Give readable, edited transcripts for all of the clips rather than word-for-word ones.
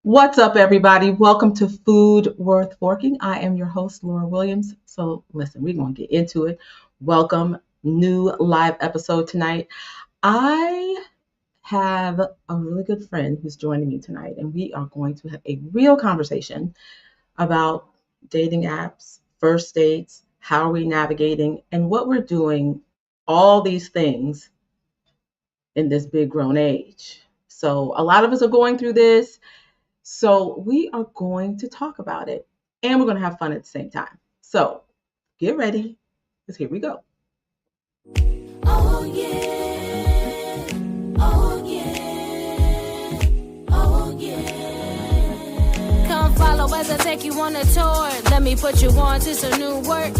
What's up, everybody? Welcome to Food Worth Forking. I am your host, Laura Williams. So, listen, we're going to get into it. Welcome, new live episode tonight. I have a really good friend who's joining me tonight, and we are going to have a real conversation about dating apps, first dates, how are we navigating, and what we're doing, all these things in this big grown age. So, a lot of us are going through this. So we are going to talk about it and we're going to have fun at the same time. So get ready because here we go. Oh yeah, oh yeah, oh yeah. Come follow as I take you on a tour. Let me put you on to some new work.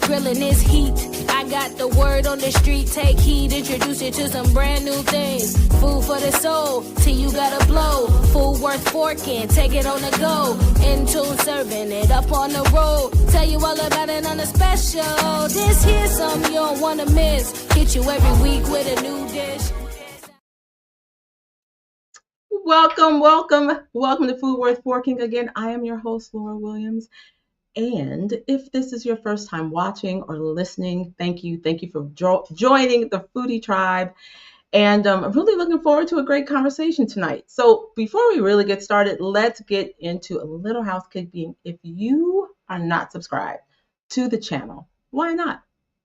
Grilling this heat. I got the word on the street. Take heed, introduce you to some brand new things. Food for the soul, till you gotta blow. Food worth forking, take it on the go. In tune, serving it up on the road. Tell you all about it on the special. This here's something you don't wanna miss. Hit you every week with a new dish. Welcome to Food Worth Forking. Again, I am your host, Laura Williams. And if this is your first time watching or listening, thank you. Thank you for joining the Foodie Tribe. And I'm really looking forward to a great conversation tonight. So before we really get started, let's get into a little housekeeping. If you are not subscribed to the channel, why not?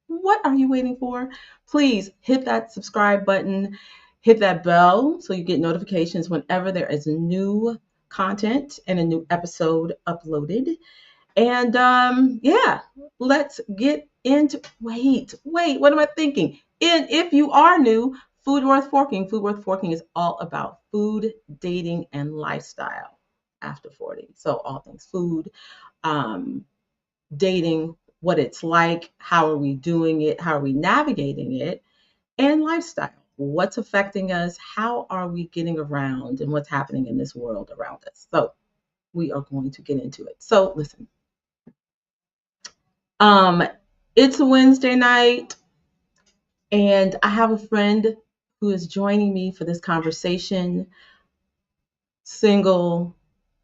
What are you waiting for? Please hit that subscribe button, hit that bell so you get notifications whenever there is new content and a new episode uploaded. And let's get into, wait, what am I thinking? And if you are new, Food Worth Forking is all about food, dating, and lifestyle after 40. So all things food, dating, what it's like, how are we doing it, how are we navigating it, and lifestyle. What's affecting us, how are we getting around, and what's happening in this world around us. So we are going to get into it. So listen. It's a Wednesday night, and I have a friend who is joining me for this conversation, single,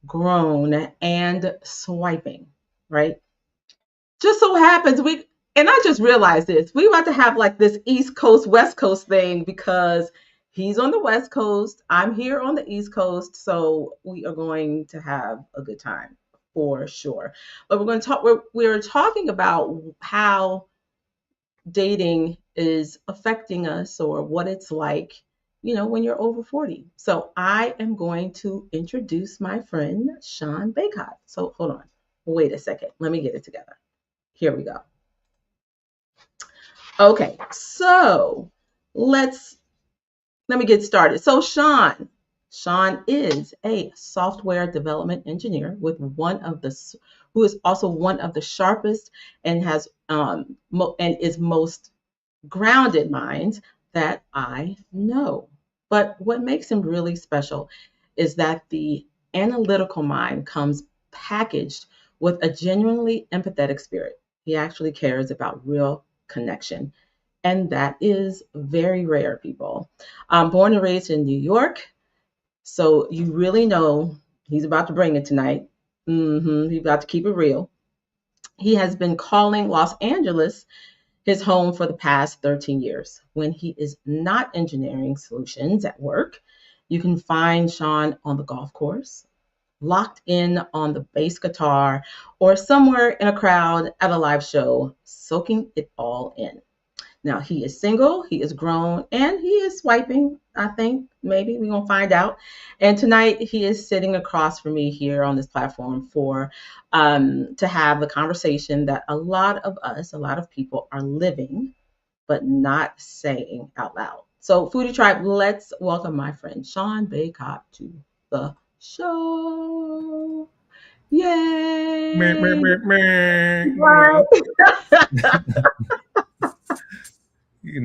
grown, and swiping, right? Just so happens and I just realized this, we about to have like this East Coast, West Coast thing because he's on the West Coast, I'm here on the East Coast, so we are going to have a good time for sure. But we're talking about how dating is affecting us or what it's like, when you're over 40. So I am going to introduce my friend, Shawn Bacot. So hold on. Wait a second. Let me get it together. Here we go. Okay. So let me get started. So Shawn is a software development engineer with who is also one of the sharpest and has and is most grounded minds that I know. But what makes him really special is that the analytical mind comes packaged with a genuinely empathetic spirit. He actually cares about real connection. And that is very rare, people. I'm born and raised in New York. So you really know he's about to bring it tonight. He's about to keep it real. He has been calling Los Angeles his home for the past 13 years. When he is not engineering solutions at work, you can find Shawn on the golf course, locked in on the bass guitar, or somewhere in a crowd at a live show, soaking it all in. Now, he is single, he is grown, and he is swiping, I think. Maybe we're going to find out. And tonight, he is sitting across from me here on this platform to have the conversation that a lot of people are living, but not saying out loud. So, Foodie Tribe, let's welcome my friend Shawn Bacot to the show. Yay! Right.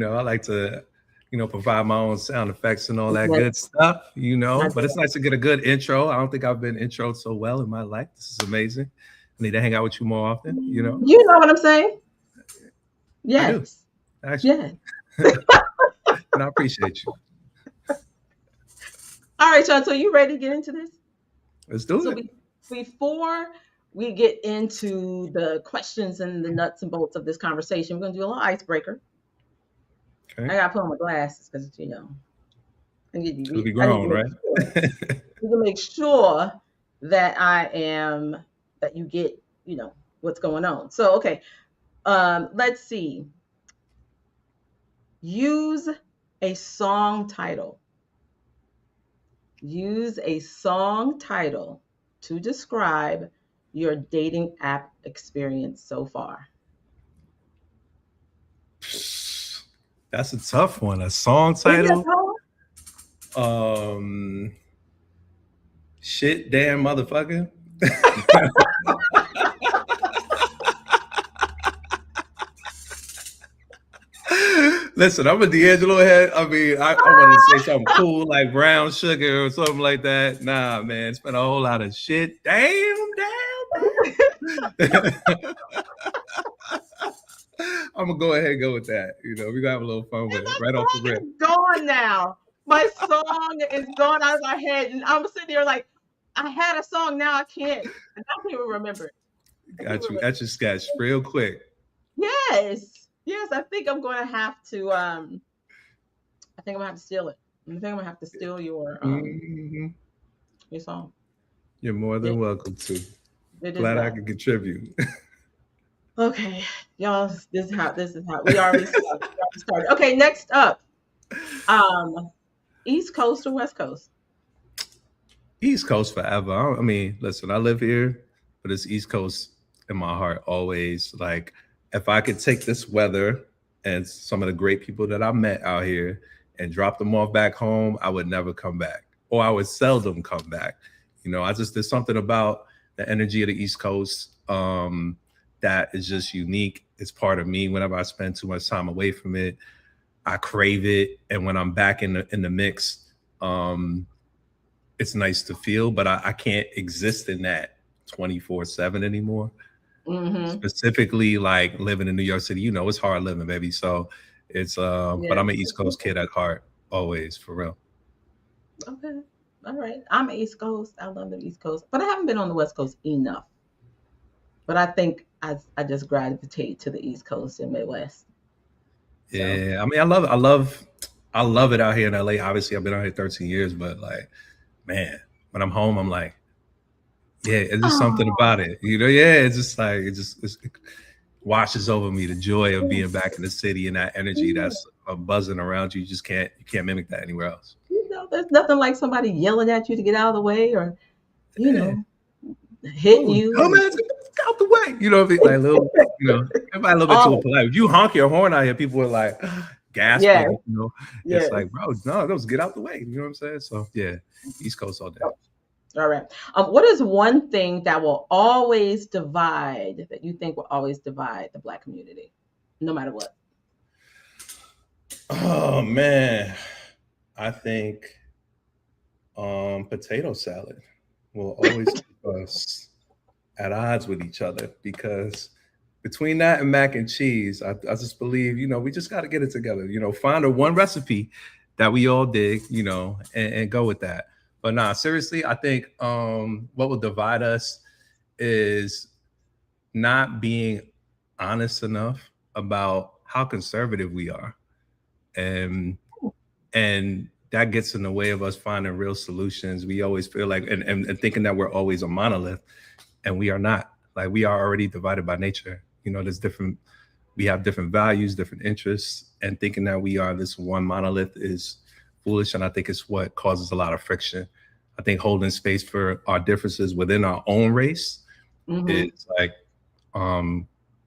I like to, provide my own sound effects and all that good stuff, but it's nice to get a good intro. I don't think I've been introed so well in my life. This is amazing. I need to hang out with you more often, You know what I'm saying? Yes. I do. Actually. Yes. And I appreciate you. All right, Shawn, so you ready to get into this? Let's do So it. before we get into the questions and the nuts and bolts of this conversation, we're gonna do a little icebreaker. I Okay. gotta put on my glasses because I need to To be I need to grown, make right? sure. I need to make sure that that you get, what's going on. So okay, let's see. Use a song title. Use a song title to describe your dating app experience so far. That's a tough one. A song Is it title. hard? Um, shit, damn, motherfucker. Listen, I'm a D'Angelo head. I mean, I want to say something cool like brown sugar or something like that. Nah, man, it's been a whole lot of shit. Damn. I'm gonna go ahead and go with that. We're gonna have a little fun with it right off the My rip. song is gone now. My song is gone out of my head, and I'm sitting here like, I had a song, now I can't. I can't even remember it. I can't Got you remember. at your sketch real quick. Yes. I think I'm going to have to. I think I'm gonna have to steal it. I think I'm gonna have to steal Mhm. your song. You're more It, than welcome to. it is Glad I that. could contribute. Okay, y'all. This is how we already started. Okay, next up, um, East Coast or West Coast? East Coast forever. I mean, listen, I live here, but it's East Coast in my heart always. Like, if I could take this weather and some of the great people that I met out here and drop them off back home, I would never come back, or I would seldom come back. There's something about the energy of the East Coast that is just unique. It's part of me. Whenever I spend too much time away from it, I crave it, and when I'm back in the mix, it's nice to feel, but I can't exist in that 24/7 anymore. Mm-hmm. Specifically, like living in New York City, it's hard living, baby. So it's but Yeah. I'm an East Coast kid at heart, always, for real. Okay. All right. I'm East Coast. I love the East Coast, but I haven't been on the West Coast enough. But I think I just gravitate to the East Coast and Midwest. So. Yeah, I mean, I love it out here in LA. Obviously, I've been out here 13 years, but like, man, when I'm home, I'm like, yeah, it's just something Oh, about it. Yeah, it's just like it washes over me, the joy of being yes. back in the city and that energy Yeah. that's buzzing around you. You can't mimic that anywhere else. There's nothing like somebody yelling at you to get out of the way, or you Yeah. know, hitting Oh, you. And, dumbass, get out the way. Like little, everybody a little bit too oh, polite. If you honk your horn out here, people are like yes, gasping. It's yes. like, bro, no, just get out the way. You know what I'm saying? So yeah, East Coast all day. All right. What is one thing that you think will always divide the Black community, no matter what? Oh man, I think potato salad will always keep us at odds with each other, because between that and mac and cheese, I just believe, we just got to get it together. Find a one recipe that we all dig, and go with that. But nah, seriously, I think what will divide us is not being honest enough about how conservative we are, and that gets in the way of us finding real solutions. We always feel like and thinking that we're always a monolith, and we are not. Like, we are already divided by nature. We have different values, different interests, and thinking that we are this one monolith is foolish. And I think it's what causes a lot of friction. I think holding space for our differences within our own race Mm-hmm. is like,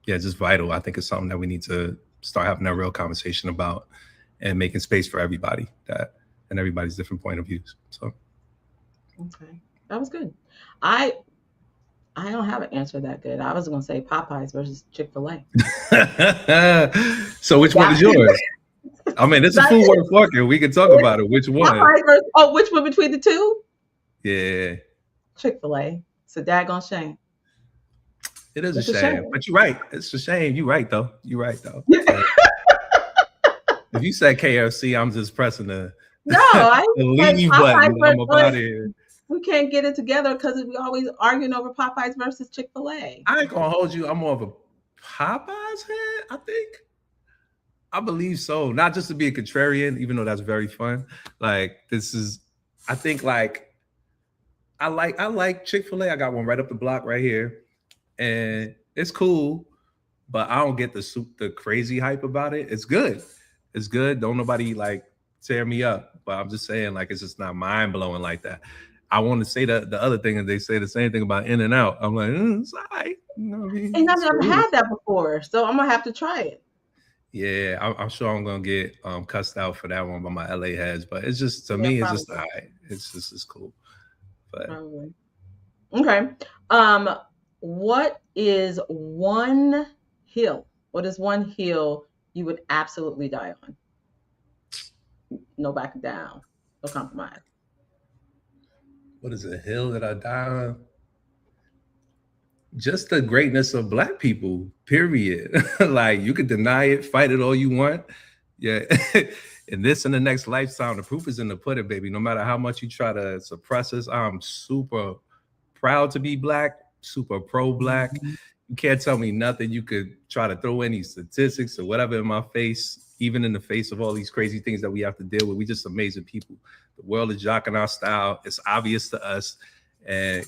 just vital. I think it's something that we need to start having a real conversation about, and making space for everybody and everybody's different point of views. So, Okay, that was good. I I don't have an answer that good. I was going to say Popeyes versus Chick-fil-A. so which one is yours? I mean, it's a food worth fucking. We can talk about it. Which one? Popeyes versus, which one between the two? Yeah. Chick-fil-A. It's a daggone shame. It is a shame. But you're right. It's a shame. You're right, though. If you said KFC, I'm just pressing the No, I leave button. I'm about here. We can't get it together because we always arguing over Popeyes versus Chick-fil-A. I ain't gonna hold you. I'm more of a Popeyes head. I think. I believe so. Not just to be a contrarian, even though that's very fun. Like this is, I think like I like Chick-fil-A. I got one right up the block right here, and it's cool. But I don't get the crazy hype about it. It's good. It's good. Don't nobody like tear me up. But I'm just saying like it's just not mind blowing like that. I want to say the other thing, and they say the same thing about In and Out. I'm like, it's all right. You know what I mean? And I've It's never cool. had that before, so I'm gonna have to try it. Yeah, I'm sure I'm gonna get cussed out for that one by my LA heads, but it's just to Yeah, me, it's just all probably. right. It's cool. But Probably. Okay. What is one hill? What is one hill you would absolutely die on? No back down. No compromise. what is a hill that I die on? Just the greatness of Black people. Period. Like you could deny it, fight it all you want. Yeah. In this and the next lifetime, the proof is in the pudding, baby. No matter how much you try to suppress us, I'm super proud to be Black, super pro-Black. Mhm. You can't tell me nothing. You could try to throw any statistics or whatever in my face, even in the face of all these crazy things that we have to deal with. We just amazing people. The world is jocking our style. It's obvious to us. And,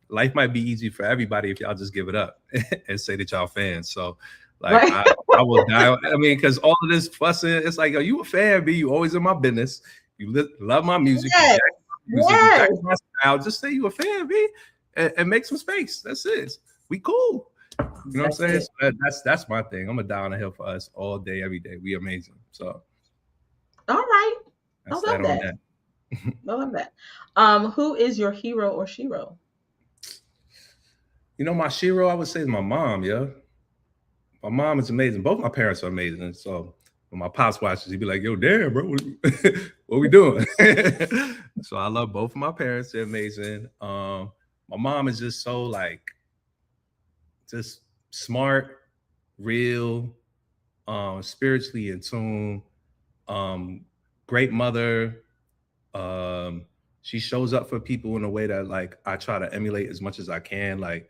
life might be easy for everybody if y'all just give it up and say that y'all fans. So, like, Right. I will die. I mean, because all of this fussing, it's like, you a fan, B. You always in my business. You love my music. Yes. You jack Yes. my style. Just say you a fan, B, and make some space. That's it. We cool. You know what I'm saying? So that's my thing. I'm gonna die on a hill for us all day, every day. We amazing. So All right. I that's love that on that. that. I love that. Who is your hero or shero? My shero, I would say, is my mom. Yeah, my mom is amazing. Both my parents are amazing. So when my pops watches, he'd be like, "Yo, damn, bro, what we doing?" So I love both of my parents. They're amazing. My mom is just so like, just smart, real, spiritually in tune, great mother. She shows up for people in a way that like I try to emulate as much as I can. Like,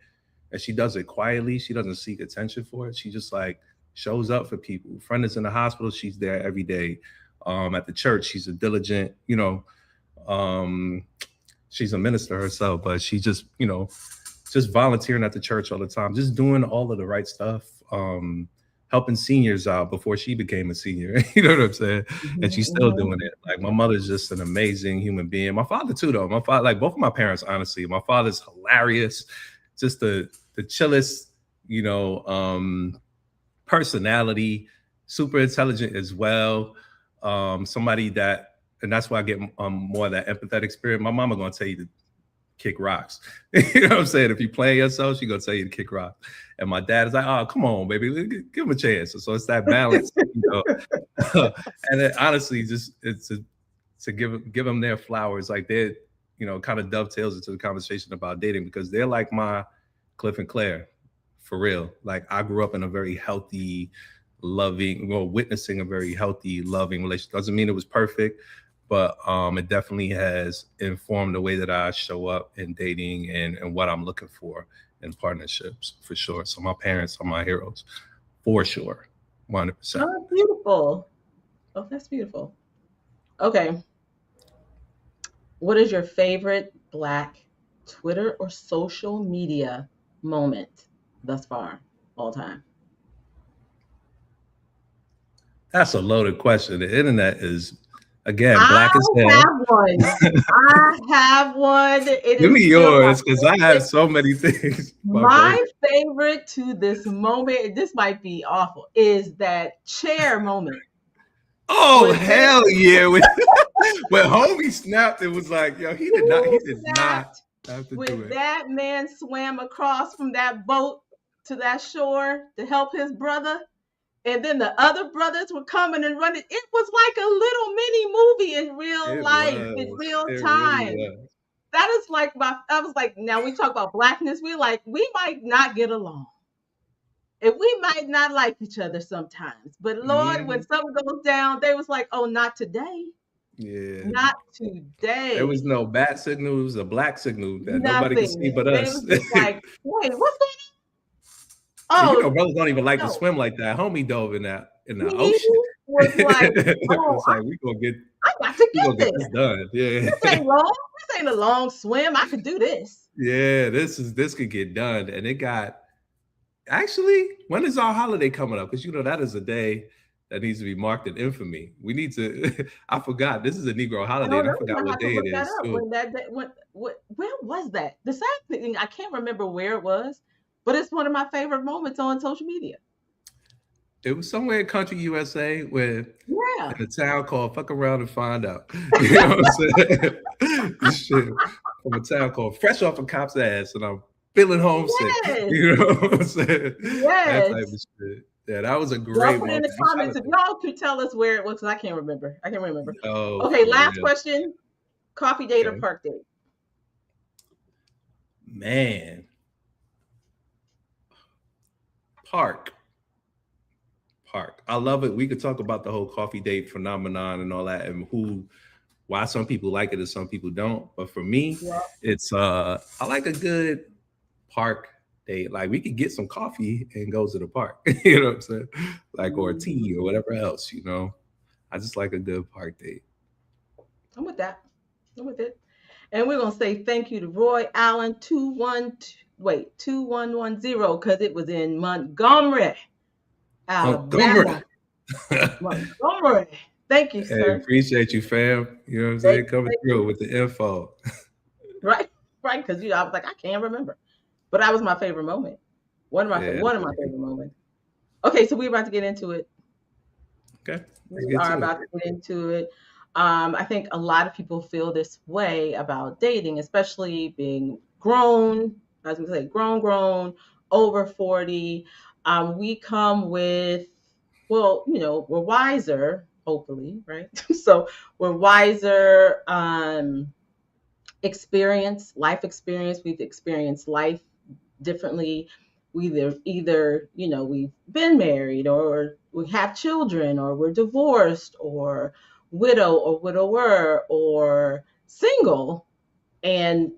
and she does it quietly. She doesn't seek attention for it. She just like shows up for people. Friend is in the hospital, she's there every day. At the church, she's a diligent, um, she's a minister herself, but she just volunteering at the church all the time, just doing all of the right stuff, helping seniors out before she became a senior. You know what I'm saying? And she's still doing it. Like my mother's just an amazing human being. My father too, though. My father, like both of my parents, honestly. My father's hilarious, just the chillest, personality, super intelligent as well. Somebody that, and that's why I get more of that empathetic spirit. My mama gonna tell you to kick rocks. You know what I'm saying? If you play yourself, she gonna tell you to kick rocks. And my dad is like, "Oh, come on, baby, give him a chance." So it's that balance, and then honestly, just it's to give them their flowers. Like they're, kind of dovetails into the conversation about dating because they're like my Cliff and Claire, for real. Like I grew up in a very healthy, loving, witnessing a very healthy, loving relationship. Doesn't mean it was perfect, but it definitely has informed the way that I show up in dating and what I'm looking for in partnerships, for sure. So my parents are my heroes, for sure, 100%. Oh, beautiful. Oh, that's beautiful. Okay. What is your favorite Black Twitter or social media moment thus far, all time? That's a loaded question. The internet is, again, I Black as hell. have one. I have one. It Give is me still my yours because I have favorite. so many things. My My brother. favorite to this moment, this might be awful, is that chair moment. Oh, When they hell yeah. When homie snapped, it was like, yo, he did not snapped, have to do when it. that man swam across from that boat to that shore to help his brother, and then the other brothers were coming and running. It was like a little mini movie in real It life, in was. real It really time. was. That is like I was like, now we talk about Blackness, we might not get along. And we might not like each other sometimes. But Lord, when Mhm. something goes down, they was like, oh, not today. Yeah. Not There today. was no bat signal. It was a black signal that nobody could see Nothing. but They us. was just like, wait, what's going And on? Oh, brothers don't even like to no. swim like that. Homie dove in the He ocean. was like, oh, It's like I got to we gonna get get this there. done. Yeah. This ain't long. This ain't a long swim. I could do this. Yeah, this could get done. And it got actually, when is our holiday coming up? Because that is a day that needs to be marked in infamy. We need to I forgot. This is a Negro I holiday, don't and I know. forgot I what have to day it look that is up. too. When that day, where was that? The sad thing, I can't remember where it was, but it's one of my favorite moments on social media. It was somewhere in country USA where Yeah. in a town called Fuck Around and Find Out. You know what I'm saying? Shit. From a town called Fresh Off a Cop's Ass, and I'm feeling homesick. Yes. You know what I'm saying? That type of Yes. shit. Yeah, that was a Y'all great put in moment. the comments if y'all could tell us where it was, because I can't remember. I can't remember. Oh, Okay, for last real. question. Coffee date or Okay. park date? Man. Park. I love it. We could talk about the whole coffee date phenomenon and all that, and why some people like it and some people don't. But for me, Yeah. it's I like a good park date. Like we could get some coffee and go to the park. You know what I'm saying? Like, or tea or whatever else, I just like a good park date. I'm with that. I'm with it. And we're gonna say thank you to Roy Allen 2110, because it was in Montgomery, Montgomery. Alabama. Montgomery. Thank you, Hey, sir. appreciate you, fam. You know what I'm Thank saying? Coming you. through with the info. Right, right. Because I was like, I can't remember, but that was my favorite moment. One of my Yeah. favorite moments. Okay, so we're about to get into it. Okay. Let's We get are to it. about to get into it. I think a lot of people feel this way about dating, especially being grown, as we say, grown, over 40. We come with, well, we're wiser, hopefully, right? So we're wiser, life experience. We've experienced life differently. We either we've been married, or we have children, or we're divorced, or widow or widower, or single, and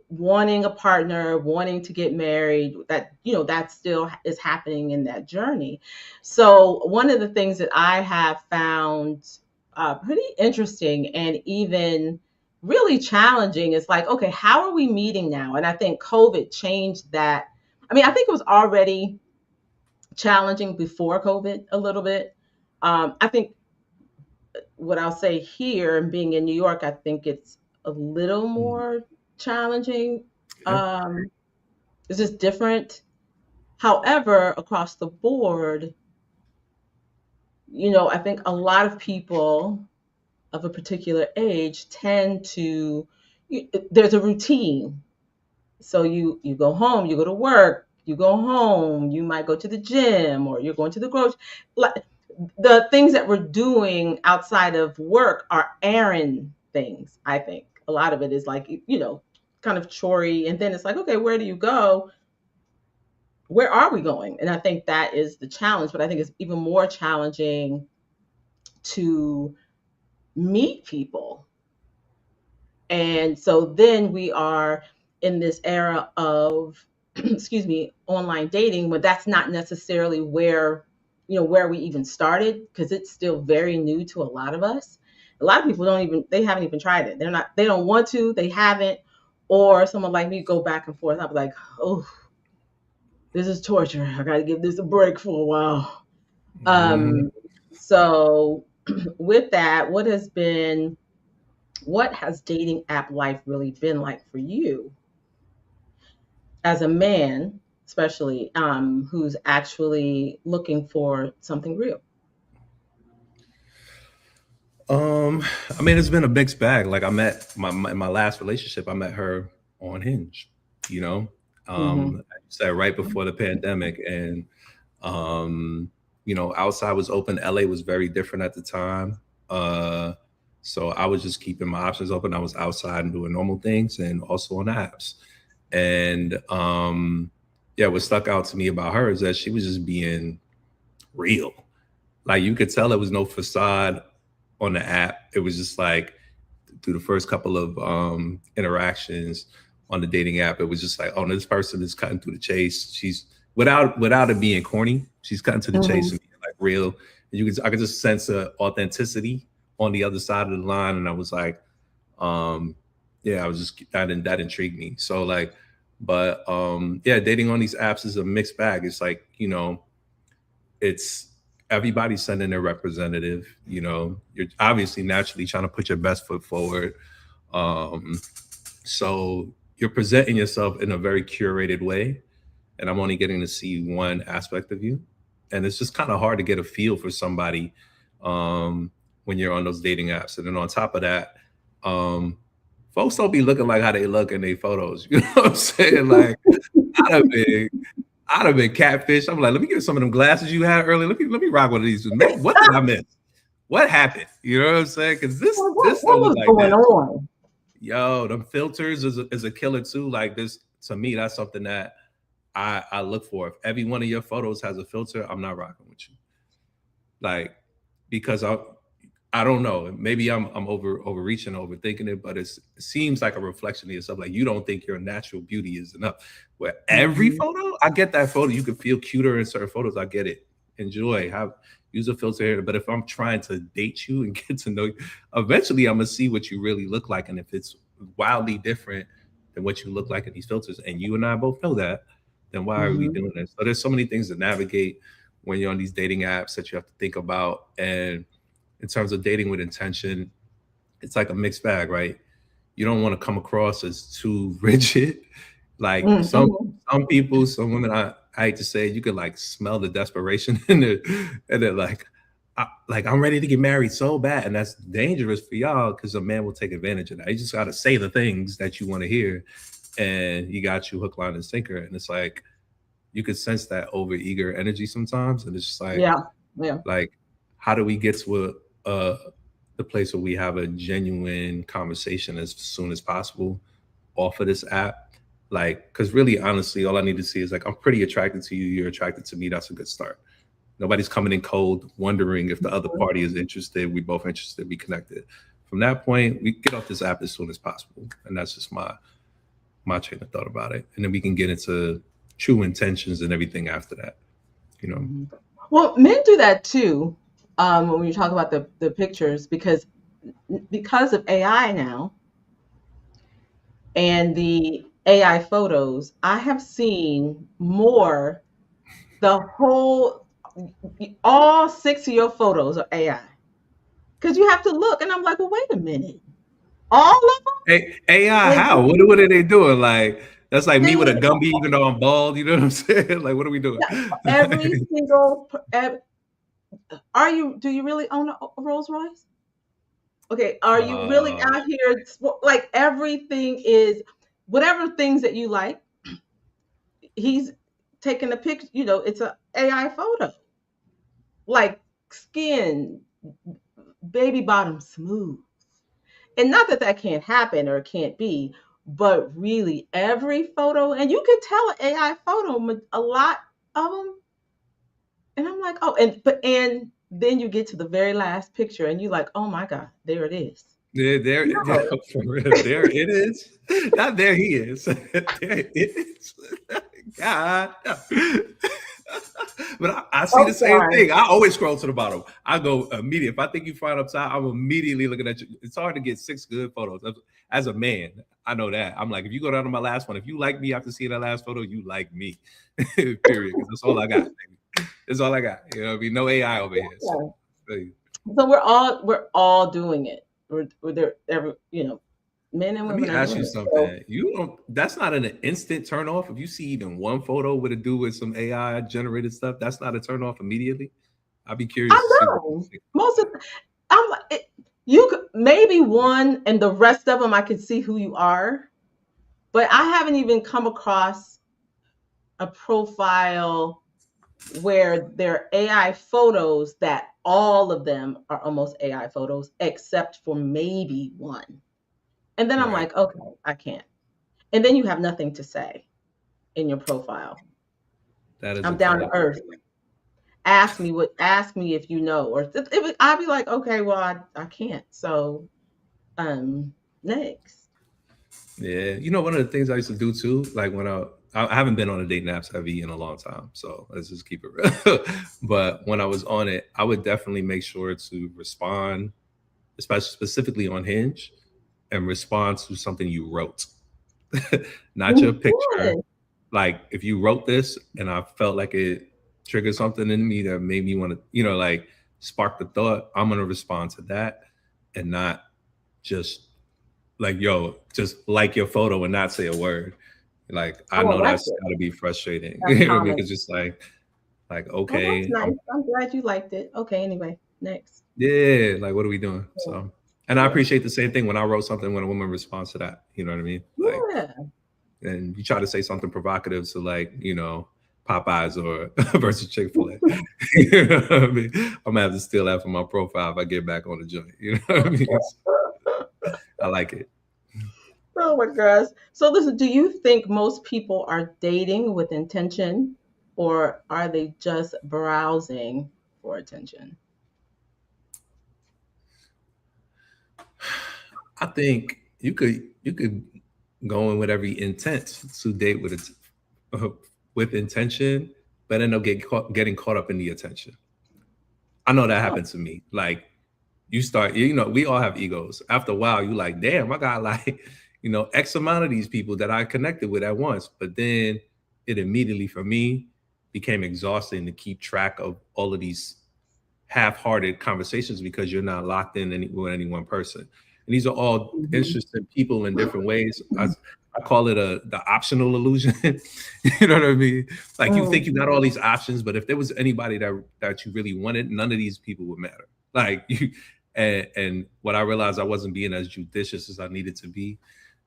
wanting a partner, wanting to get married. That still is happening in that journey. So one of the things that I have found pretty interesting, and even really challenging, is like, okay, how are we meeting now? And I think COVID changed that. I mean, I think it was already challenging before COVID a little bit. I think what I'll say here, and being in New York, I think it's a little Mm. more challenging. Yeah. Um, it's just different. However, across the board, I think a lot of people of a particular age tend to, there's a routine. So you go home, you go to work, you go home, you might go to the gym, or you're going to the grocery. Like, the things that we're doing outside of work are errand things. I think a lot of it is like, kind of chorey, and then it's like, okay, where do you go? Where are we going? And I think that is the challenge. But I think it's even more challenging to meet people. And so then we are in this era of, excuse me, online dating, but that's not necessarily where we even started, because it's still very new to a lot of us. A lot of people they haven't even tried it. They don't want to, they haven't. Or someone like me go back and forth. I'm like, oh, this is torture. I got to give this a break for a while. Mhm. So with that, what has dating app life really been like for you as a man, especially, who's actually looking for something real? I mean, it's been a mixed bag. Like I met in my last relationship, I met her on Hinge, you know. Hmm. I said right before the pandemic, and outside was open. LA was very different at the time. Uh, so I was just keeping my options open. I was outside and doing normal things, and also on apps. And yeah, what stuck out to me about her is that she was just being real. Like you could tell it was no facade on the app. It was just like through the first couple of interactions on the dating app, it was just like, oh, no, this person is cutting through the chase. She's without it being corny. She's cutting to the chase and being like real. And I could just sense a authenticity on the other side of the line, and I was like, yeah, I was just that intrigued me. So like, but yeah, dating on these apps is a mixed bag. It's like, it's everybody's sending their representative. You're obviously naturally trying to put your best foot forward. So you're presenting yourself in a very curated way, and I'm only getting to see one aspect of you, and it's just kind of hard to get a feel for somebody when you're on those dating apps. And then on top of that, folks don't be looking like how they look in their photos. You know what I'm saying? Like, I'd have been catfished. I'm like, let me get some of them glasses you had earlier. Let me rock one of these. What did I miss? What happened? You know what I'm saying? Because this what don't was look like going this. on? Yo, them filters is a killer too. Like this, to me, that's something that I look for. If every one of your photos has a filter, I'm not rocking with you. Like, because I don't know. Maybe I'm overreaching, overthinking it, but it seems like a reflection of yourself. Like you don't think your natural beauty is enough. Where every photo, I get that photo. You can feel cuter in certain photos. I get it. Enjoy. Use a filter here. But if I'm trying to date you and get to know you, eventually I'm gonna see what you really look like. And if it's wildly different than what you look like in these filters, and you and I both know that, then why are we doing this? So there's so many things to navigate when you're on these dating apps that you have to think about. And in terms of dating with intention, it's like a mixed bag, right? You don't want to come across as too rigid. Like some people, some women, I hate to say, you could like smell the desperation in it, and they're like, I'm ready to get married so bad, and that's dangerous for y'all because a man will take advantage of that. You just got to say the things that you want to hear, and he got you hook, line, and sinker. And it's like you could sense that over eager energy sometimes, and it's just like, like how do we get to the place where we have a genuine conversation as soon as possible off of this app? Like, because really, honestly, all I need to see is like, I'm pretty attracted to you. You're attracted to me. That's a good start. Nobody's coming in cold, wondering if the other party is interested. We both interested. We connected. From that point, we get off this app as soon as possible, and that's just my train of thought about it. And then we can get into true intentions and everything after that. Well, men do that too. When you talk about the pictures, because of AI now and the AI photos, I have seen more. All 6 of your photos are AI, because you have to look, and I'm like, well, wait a minute, all of them? AI, how? What are they doing? Like, that's like me with a Gumby, even though I'm bald. You know what I'm saying? Like, what are we doing? Every single. Do you really own a Rolls Royce? Okay, are you really out here? Like, everything is whatever things that you like. He's taking a picture. It's an AI photo. Like skin, baby bottom smooth. And not that can't happen or can't be, but really every photo, and you can tell an AI photo, a lot of them. And I'm like, oh, and then you get to the very last picture, and you're like, oh my God, there it is. There it is. Not there he is. There it is. God. But I see the same thing. I always scroll to the bottom. I go immediately. If I think you fine up top, I'm immediately looking at you. It's hard to get 6 good photos. As a man, I know that. I'm like, if you go down to my last one, if you like me after seeing that last photo, you like me. Period. Because that's all I got. That's all I got. You know what I mean? No AI over here. So we're all doing it. We're there men and women. Let me ask you something. That's not an instant turn off. If you see even one photo with a dude with some AI generated stuff, that's not a turn off immediately. I'd be curious. I know. Most of you could, maybe one, and the rest of them I could see who you are, but I haven't even come across a profile where there are AI photos that all of them are almost AI photos, except for maybe one. And then I'm like, okay, I can't. And then you have nothing to say in your profile. I'm down to earth. ask me if you know, or I'd be like, okay, well, I can't. So, next. Yeah, you know, one of the things I used to do too, like when I haven't been on a dating apps heavy in a long time, so let's just keep it real. But when I was on it, I would definitely make sure to respond, especially specifically on Hinge, and respond to something you wrote, not your picture. Good. Like if you wrote this and I felt like it triggered something in me that made me want to, you know, like spark the thought, I'm gonna respond to that and not just like, yo, just like your photo and not say a word. Like I Oh, know that's that's it. gotta be frustrating. That's You know what I mean? common. It's just like Oh, that's okay, nice. I'm glad you liked it. Okay, anyway, next. yeah, like what are we doing? So, and I Yeah. appreciate the same thing when I wrote something when a woman responds to that. You know what I mean? Like, Yeah. and you try to say something provocative to like, you know, Popeyes or versus Chick-fil-A. You know what I mean? I'm gonna have to steal that from my profile if I get back on the joint. You know what I mean? I like it. Oh my gosh. So listen, do you think most people are dating with intention, or are they just browsing for attention? I think you could go in with every intent to date with it with intention, but end up getting caught up in the attention. I know that Oh, happened to me. Like you start, you know, we all have egos. After a while, you like, damn, I got like, you know, X amount of these people that I connected with at once. But then it immediately for me became exhausting to keep track of all of these half-hearted conversations because you're not locked in with any one person. And these are all mhm. interesting people in different ways. I call it the optional illusion. You know what I mean? Like you think you got all Mhm. these options, but if there was anybody that you really wanted, none of these people would matter. Like you, and what I realized I wasn't being as judicious as I needed to be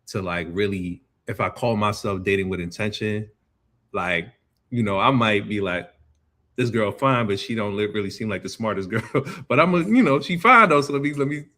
to like really, if I call myself dating with intention, like you know, I might be like, this girl fine, but she don't really seem like the smartest girl. But I'm a, you know, she fine though. So let me,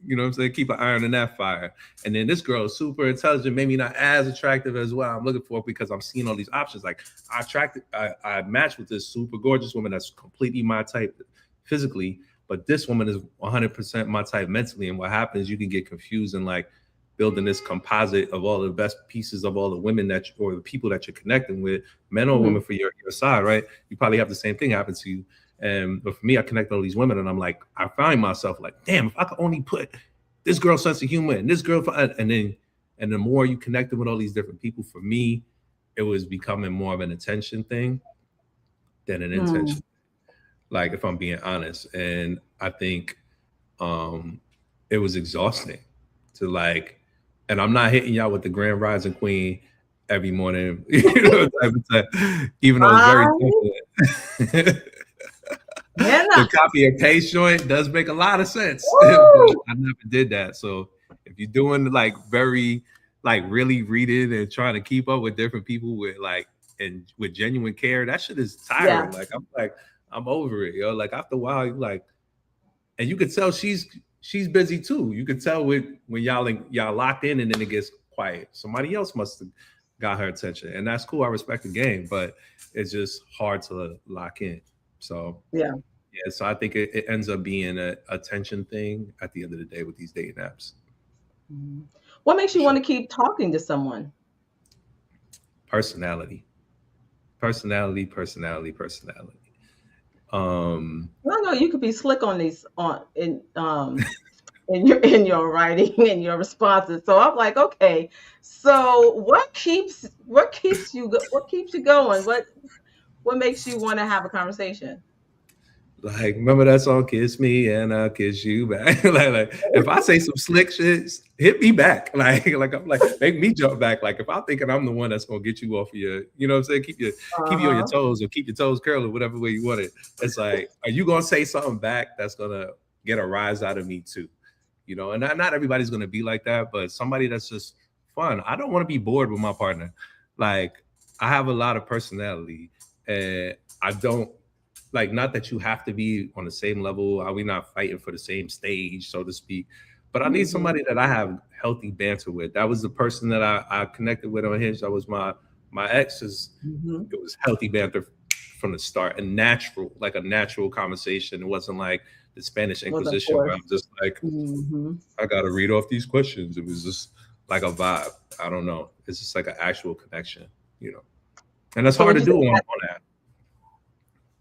you know what I'm saying, keep an iron in that fire. And then this girl is super intelligent, maybe not as attractive as what I'm looking for because I'm seeing all these options. Like I matched with this super gorgeous woman that's completely my type physically, but this woman is 100% my type mentally. And what happens, you can get confused and like building this composite of all the best pieces of all the women or the people that you're connecting with, men or women Mhm. for your side, right? You probably have the same thing happen to you. But for me, I connect all these women, and I'm like, I find myself like, damn, if I could only put this girl's sense of humor and this girl, and the more you connected with all these different people, for me, it was becoming more of an attention thing than an Mm. intention. Like if I'm being honest, and I think um, it was exhausting to like, and I'm not hitting y'all with the Grand Rising Queen every morning, you know, type of time, even though it's very I tempting. The cannot. copy and paste joint does make a lot of sense, but Woo! I never did that. So if you're doing like very, like really reading and trying to keep up with different people with like, and with genuine care, that shit is Yeah. tiring. Like, I'm over it, yo. Like after a while, you like, and you could tell she's busy too. You could tell when y'all locked in and then it gets quiet. Somebody else must have got her attention, and that's cool. I respect the game, but it's just hard to lock in. So Yeah. yeah, so I think it ends up being a attention thing at the end of the day with these dating apps Mhm. What makes for you want sure. to keep talking to someone? Personality, personality, personality, personality. Um, I know you could be slick on these in your writing and your responses. So I'm like, okay, so what keeps you going? What makes you want to have a conversation? Like, remember that song "Kiss Me and I'll Kiss You Back"? like, if I say some slick shit, hit me back. Like I'm like, make me jump back. Like, if I'm thinking I'm the one that's gonna get you off of your, you know what I'm saying, keep you on your Uh-huh. toes or keep your toes curling, whatever way you want it. It's like, are you gonna say something back that's gonna get a rise out of me too? You know, and not everybody's gonna be like that, but somebody that's just fun. I don't want to be bored with my partner. Like, I have a lot of personality, and I don't like, not that you have to be on the same level. Are we not fighting for the same stage, so to speak? But I need Hmm. somebody that I have healthy banter with. That was the person that I connected with on Hinge. That was my ex. Is Hmm. it was healthy banter from the start, a natural conversation. It wasn't like the Spanish Wasn't Inquisition where I'm forced. just like, I got to read off these questions. It was just like a vibe. I don't know. It's just like an actual connection, and that's So hard would to you do say on that, an app.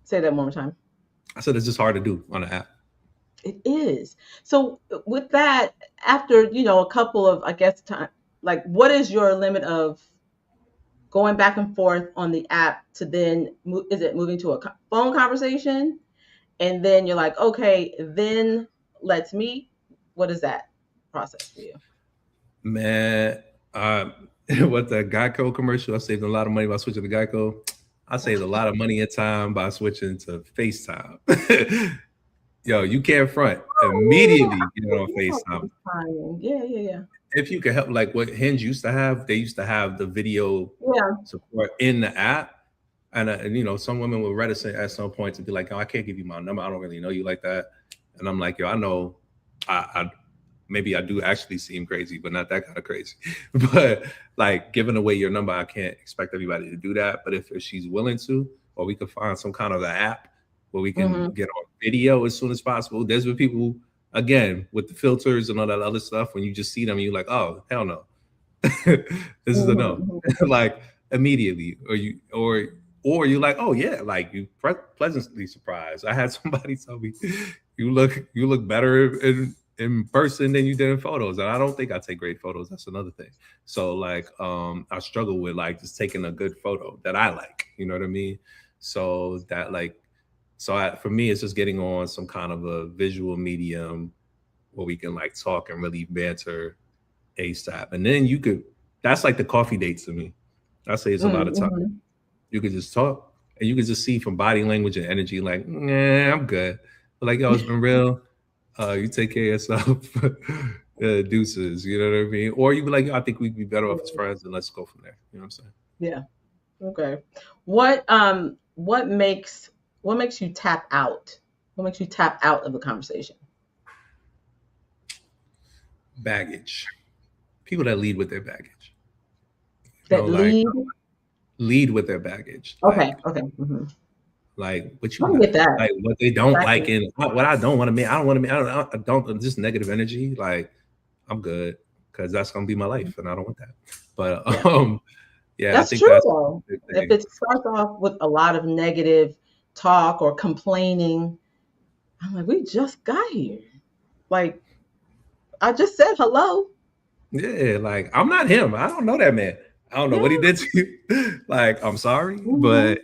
say that one more time? I said it's just hard to do on an app. It is. So with that, after a couple of, I guess, time, like, what is your limit of going back and forth on the app to then is it moving to a phone conversation, and then you're like, okay, then let's meet? What is that process for you? Man, what the Geico commercial? I saved a lot of money by switching to Geico. I saved a lot of money and time by switching to FaceTime. Yo, you can't front Oh, immediately. Get on FaceTime. yeah, yeah, yeah, If you can help, like what Hinge used to have, they used to have the video yeah. support in the app. And some women were reticent at some point to be like, "Oh, I can't give you my number. I don't really know you like that." And I'm like, "Yo, I know, I maybe I do actually seem crazy, but not that kind of crazy. But like giving away your number, I can't expect everybody to do that. But if she's willing to, or we could find some kind of an app where we can Mm-hmm. get on video as soon as possible. There's been people, again, with the filters and all that other stuff, when you just see them, you're like, oh, hell no. This is a no. Mm-hmm. Like immediately. Or you're like, oh yeah, like you pleasantly surprised. I had somebody tell me, you look better in person than you did in photos. And I don't think I take great photos. That's another thing. So like I struggle with like just taking a good photo that I like. You know what I mean? So that like for me, it's just getting on some kind of a visual medium where we can like talk and really banter ASAP. And then that's like the coffee date to me. I say it's a lot of time. Mm-hmm. You could just talk and you could just see from body language and energy, like, nah, I'm good. But like, yo, it's been real. You take care of yourself. Deuces, you know what I mean? Or you be like, yo, I think we'd be better off as friends and let's go from there. You know what I'm saying? Yeah. Okay. What makes you tap out? What makes you tap out of the conversation? Baggage. People that lead with their baggage. That Like lead. lead with their baggage. Okay. Okay. Mm-hmm. Like what you I got, get that. like what they don't like, Exactly. and what I don't want to meet. I don't want to meet. I don't just negative energy. Like I'm good because that's gonna be my life, and I don't want that. But Yeah. yeah, I That's think true that's though. the big If thing. it starts off with a lot of negative talk or complaining, I'm like, we just got here. Like, I just said hello. Yeah, like I'm not him. I don't know that man. I don't know what he Yeah. did to you. Like I'm sorry, Hmm. but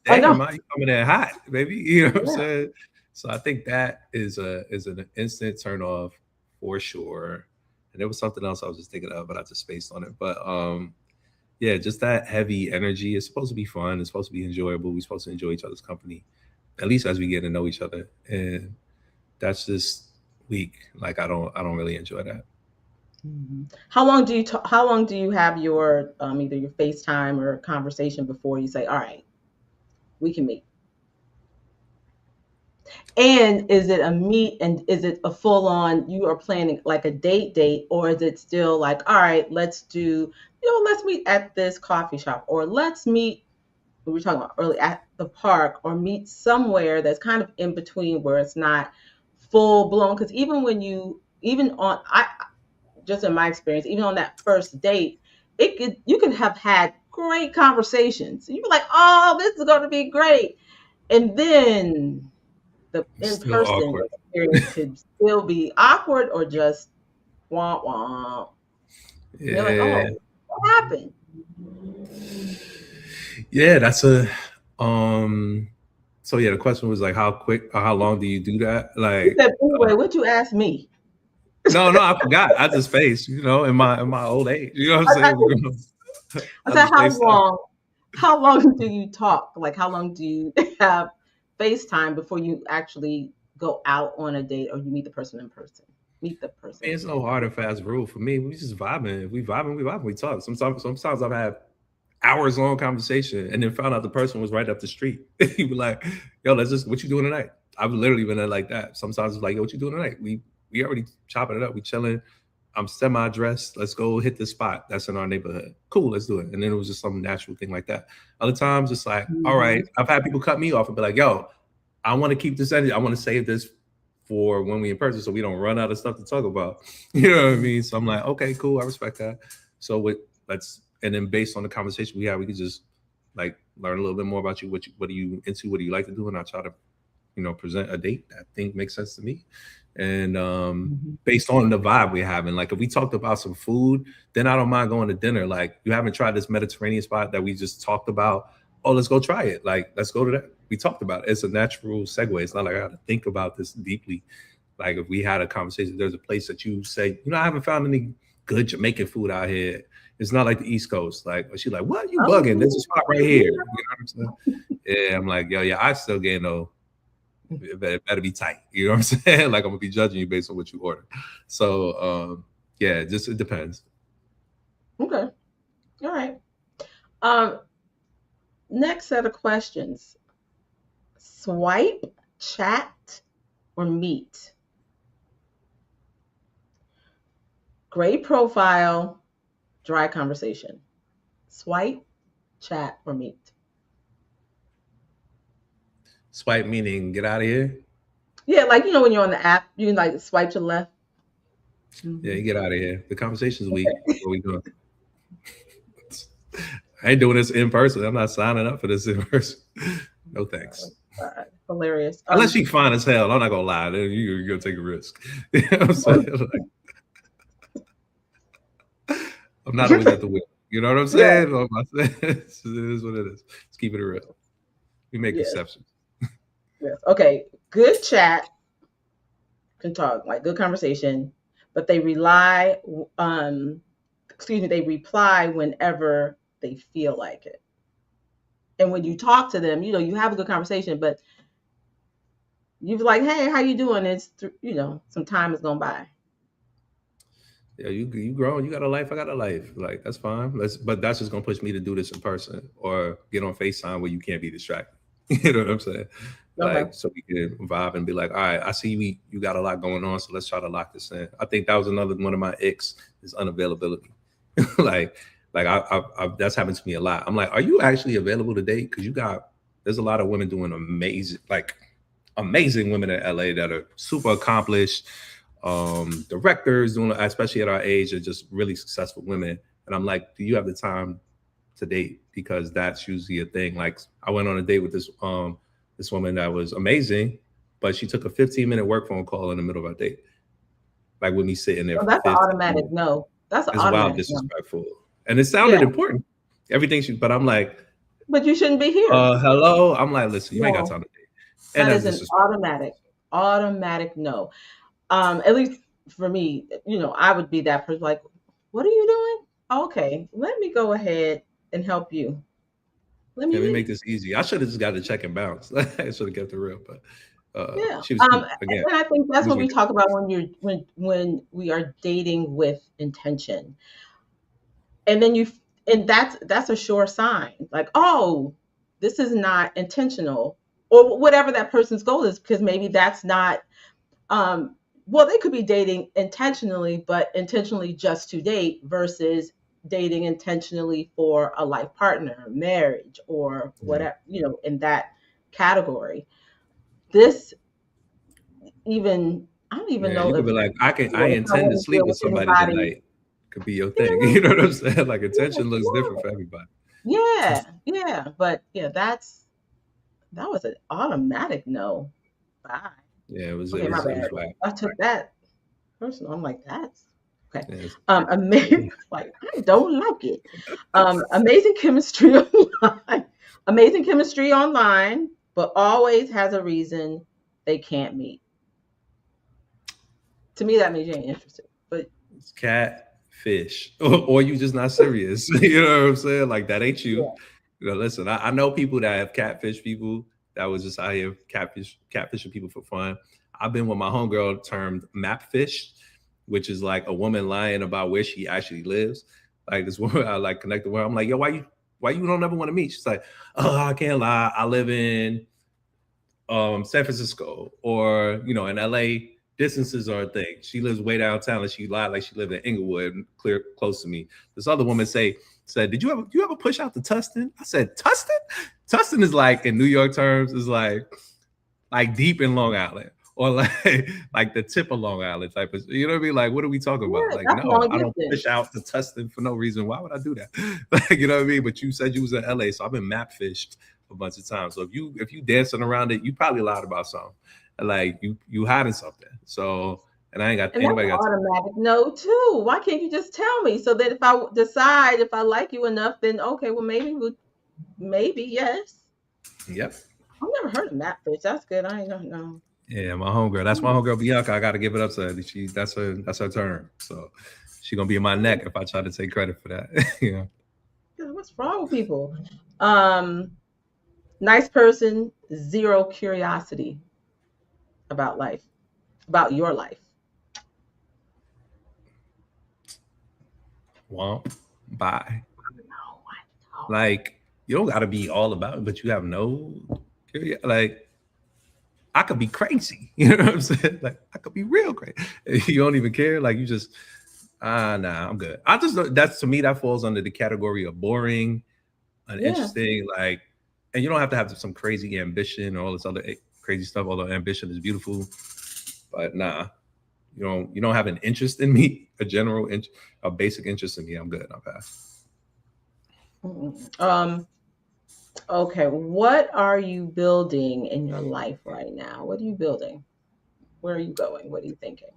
I know. damn, you coming in hot, baby. You know what I'm Yeah. saying? So I think that is an instant turn off for sure. And there was something else I was just thinking of, but I just spaced on it. But yeah, just that heavy energy. It's supposed to be fun. It's supposed to be enjoyable. We're supposed to enjoy each other's company, at least as we get to know each other. And that's just weak. Like I don't really enjoy that. Mhm. How long do you have your either your FaceTime or conversation before you say, all right, we can meet? And is it a meet and is it a full on you are planning like a date, or is it still like, all right, let's meet at this coffee shop, or let's meet, we were talking about early, at the park, or meet somewhere that's kind of in between where it's not full blown? Because even on, I just in my experience, even on that first date, you could have had great conversations. You be like, oh, this is going to be great, and then the It's in still person awkward. experience could still be awkward or just womp womp. And you're like, Yeah. oh, what happened? Yeah, that's a so yeah, the question was like how quick or how long do you do that? He Like said, anyway, what you asked me? no, I forgot. I just spaced, in my old age. You know what I'm I, saying? We're gonna I I said, just spaced out. how long do you talk? Like, how long do you have FaceTime before you actually go out on a date or you meet the person in person? Meet the I mean, person. it's no hard and fast rule for me. We just vibing. If we vibing, we vibing, we talk. Sometimes I've had hours long conversation and then found out the person was right up the street. You be like, yo, what you doing tonight? I've literally been there like that. Sometimes it's like, yo, what you doing tonight? We already chopping it up, we chilling. I'm semi-dressed. Let's go hit this spot that's in our neighborhood. Cool, let's do it. And then it was just some natural thing like that. Other times it's like, all right, I've had people cut me off and be like, yo, I want to keep this energy. I want to save this for when we in person so we don't run out of stuff to talk about. You know what I mean? So I'm like, okay, cool, I respect that. So and then based on the conversation we have, we can just like learn a little bit more about you. What are you into? What do you like to do? And I try to, present a date that I think makes sense to me. And based on the vibe we're having, like if we talked about some food, then I don't mind going to dinner. Like you haven't tried this Mediterranean spot that we just talked about. Oh, let's go try it. Like, let's go to that. We talked about it. It's a natural segue. It's not like I got to think about this deeply. Like if we had a conversation, there's a place that you say, I haven't found any good Jamaican food out here. It's not like the East Coast. Like she's like, what? You bugging? There's a spot right here. You know what I'm saying? Yeah, I'm like, yo, yeah, I still get no. It better be tight. You know what I'm saying? Like I'm gonna be judging you based on what you order. So yeah, just it depends. Okay. All right. Next set of questions. Swipe, chat, or meet? Great profile, dry conversation. Swipe, chat, or meet? Swipe meaning get out of here? Yeah, like when you're on the app, you can like swipe to the left. Yeah, you get out of here. The conversation's weak. What are we doing? I ain't doing this in person. I'm not signing up for this in person. No thanks. Hilarious. Unless you fine as hell, I'm not gonna lie. Then you're gonna take a risk. You know what I'm saying? Like, I'm not always at the wheel. You know what I'm saying? Yeah. It is what it is. Let's keep it real. We make exceptions. Yes. Okay. Good chat, can talk, like good conversation, but they reply whenever they feel like it. And when you talk to them, you have a good conversation, but you're like, hey, how you doing? It's some time has gone by. Yeah, you grown, you got a life, I got a life. Like that's fine. But that's just gonna push me to do this in person or get on FaceTime where you can't be distracted. You know what I'm saying? Okay. Like, so we can vibe and be like, all right, I see you got a lot going on, so let's try to lock this in. I think that was another one of my icks is unavailability. like I that's happened to me a lot. I'm like, are you actually available to date? Because there's a lot of women doing amazing women in LA that are super accomplished, directors doing, especially at our age, are just really successful women. And I'm like, do you have the time to date? Because that's usually a thing. Like I went on a date with this woman that was amazing, but she took a 15-minute work phone call in the middle of our date. Like with me sitting there. Well, that's an automatic no. That's an automatic wild disrespectful. No. And it sounded important. Everything but I'm like, but you shouldn't be here. Hello. I'm like, listen, you ain't got time to date. And that is an automatic no. At least for me, I would be that person like, what are you doing? Okay, let me go ahead and help you. Let me make this easy. I should have just got to check and bounce. I should have kept it real, but she was again. And I think that's what we talk about when we are dating with intention. And then that's a sure sign. Like, oh, this is not intentional, or whatever that person's goal is, because maybe that's not they could be dating intentionally, but intentionally just to date versus dating intentionally for a life partner, marriage, or whatever, in that category. This I don't even know. You could be like, I intend to sleep with somebody tonight. Could be your thing. You know what I'm saying? Like intention looks different for everybody. Yeah. But that was an automatic no. Bye. Yeah, it was. Okay, it was, my bad. it was I took that personal. I'm like, that's okay. Amazing. Like, I don't like it. Amazing chemistry online. Amazing chemistry online, but always has a reason they can't meet. To me, that means you ain't interested. But it's catfish, or you just not serious. You know what I'm saying? Like that ain't you. Yeah. Listen, I know people that have catfish people that was just out here catfishing people for fun. I've been with my homegirl termed map fish, which is like a woman lying about where she actually lives. Like this woman I like connected with her. I'm like, yo, why you don't ever want to meet? She's like, oh, I can't lie. I live in San Francisco or, in LA distances are a thing. She lives way downtown, and she lied like she lived in Inglewood, close to me. This other woman said, "Do you ever push out to Tustin?" I said, "Tustin? Tustin is like in New York terms is like deep in Long Island." Or like the tip of Long Island type of, you know what I mean? Like, what are we talking about? Like, no, I don't push out to Tustin for no reason. Why would I do that? Like, you know what I mean? But you said you was in LA, so I've been map fished a bunch of times. So if you dancing around it, you probably lied about something. Like you hiding something. So, and I ain't got anybody got automatic no too. Why can't you just tell me so that if I decide if I like you enough, then okay, well maybe yes. Yep. I've never heard of map fish. That's good. I don't know. Yeah, my homegirl. That's my homegirl Bianca. I got to give it up to her. That's her turn. So she gonna be in my neck if I try to take credit for that. Yeah. What's wrong with people? Nice person, zero curiosity about life, about your life. I know. Like, you don't got to be all about it, but you have no curiosity. Like, I could be crazy. You know what I'm saying? Like, I could be real crazy. You don't even care. Like, you just, nah, I'm good. To me, that falls under the category of boring, uninteresting, like, and you don't have to have some crazy ambition or all this other crazy stuff, although ambition is beautiful. But nah, you don't have an interest in me, a basic interest in me. I'm good. I'll pass. Okay, what are you building in your life right now? What are you building? Where are you going? What are you thinking?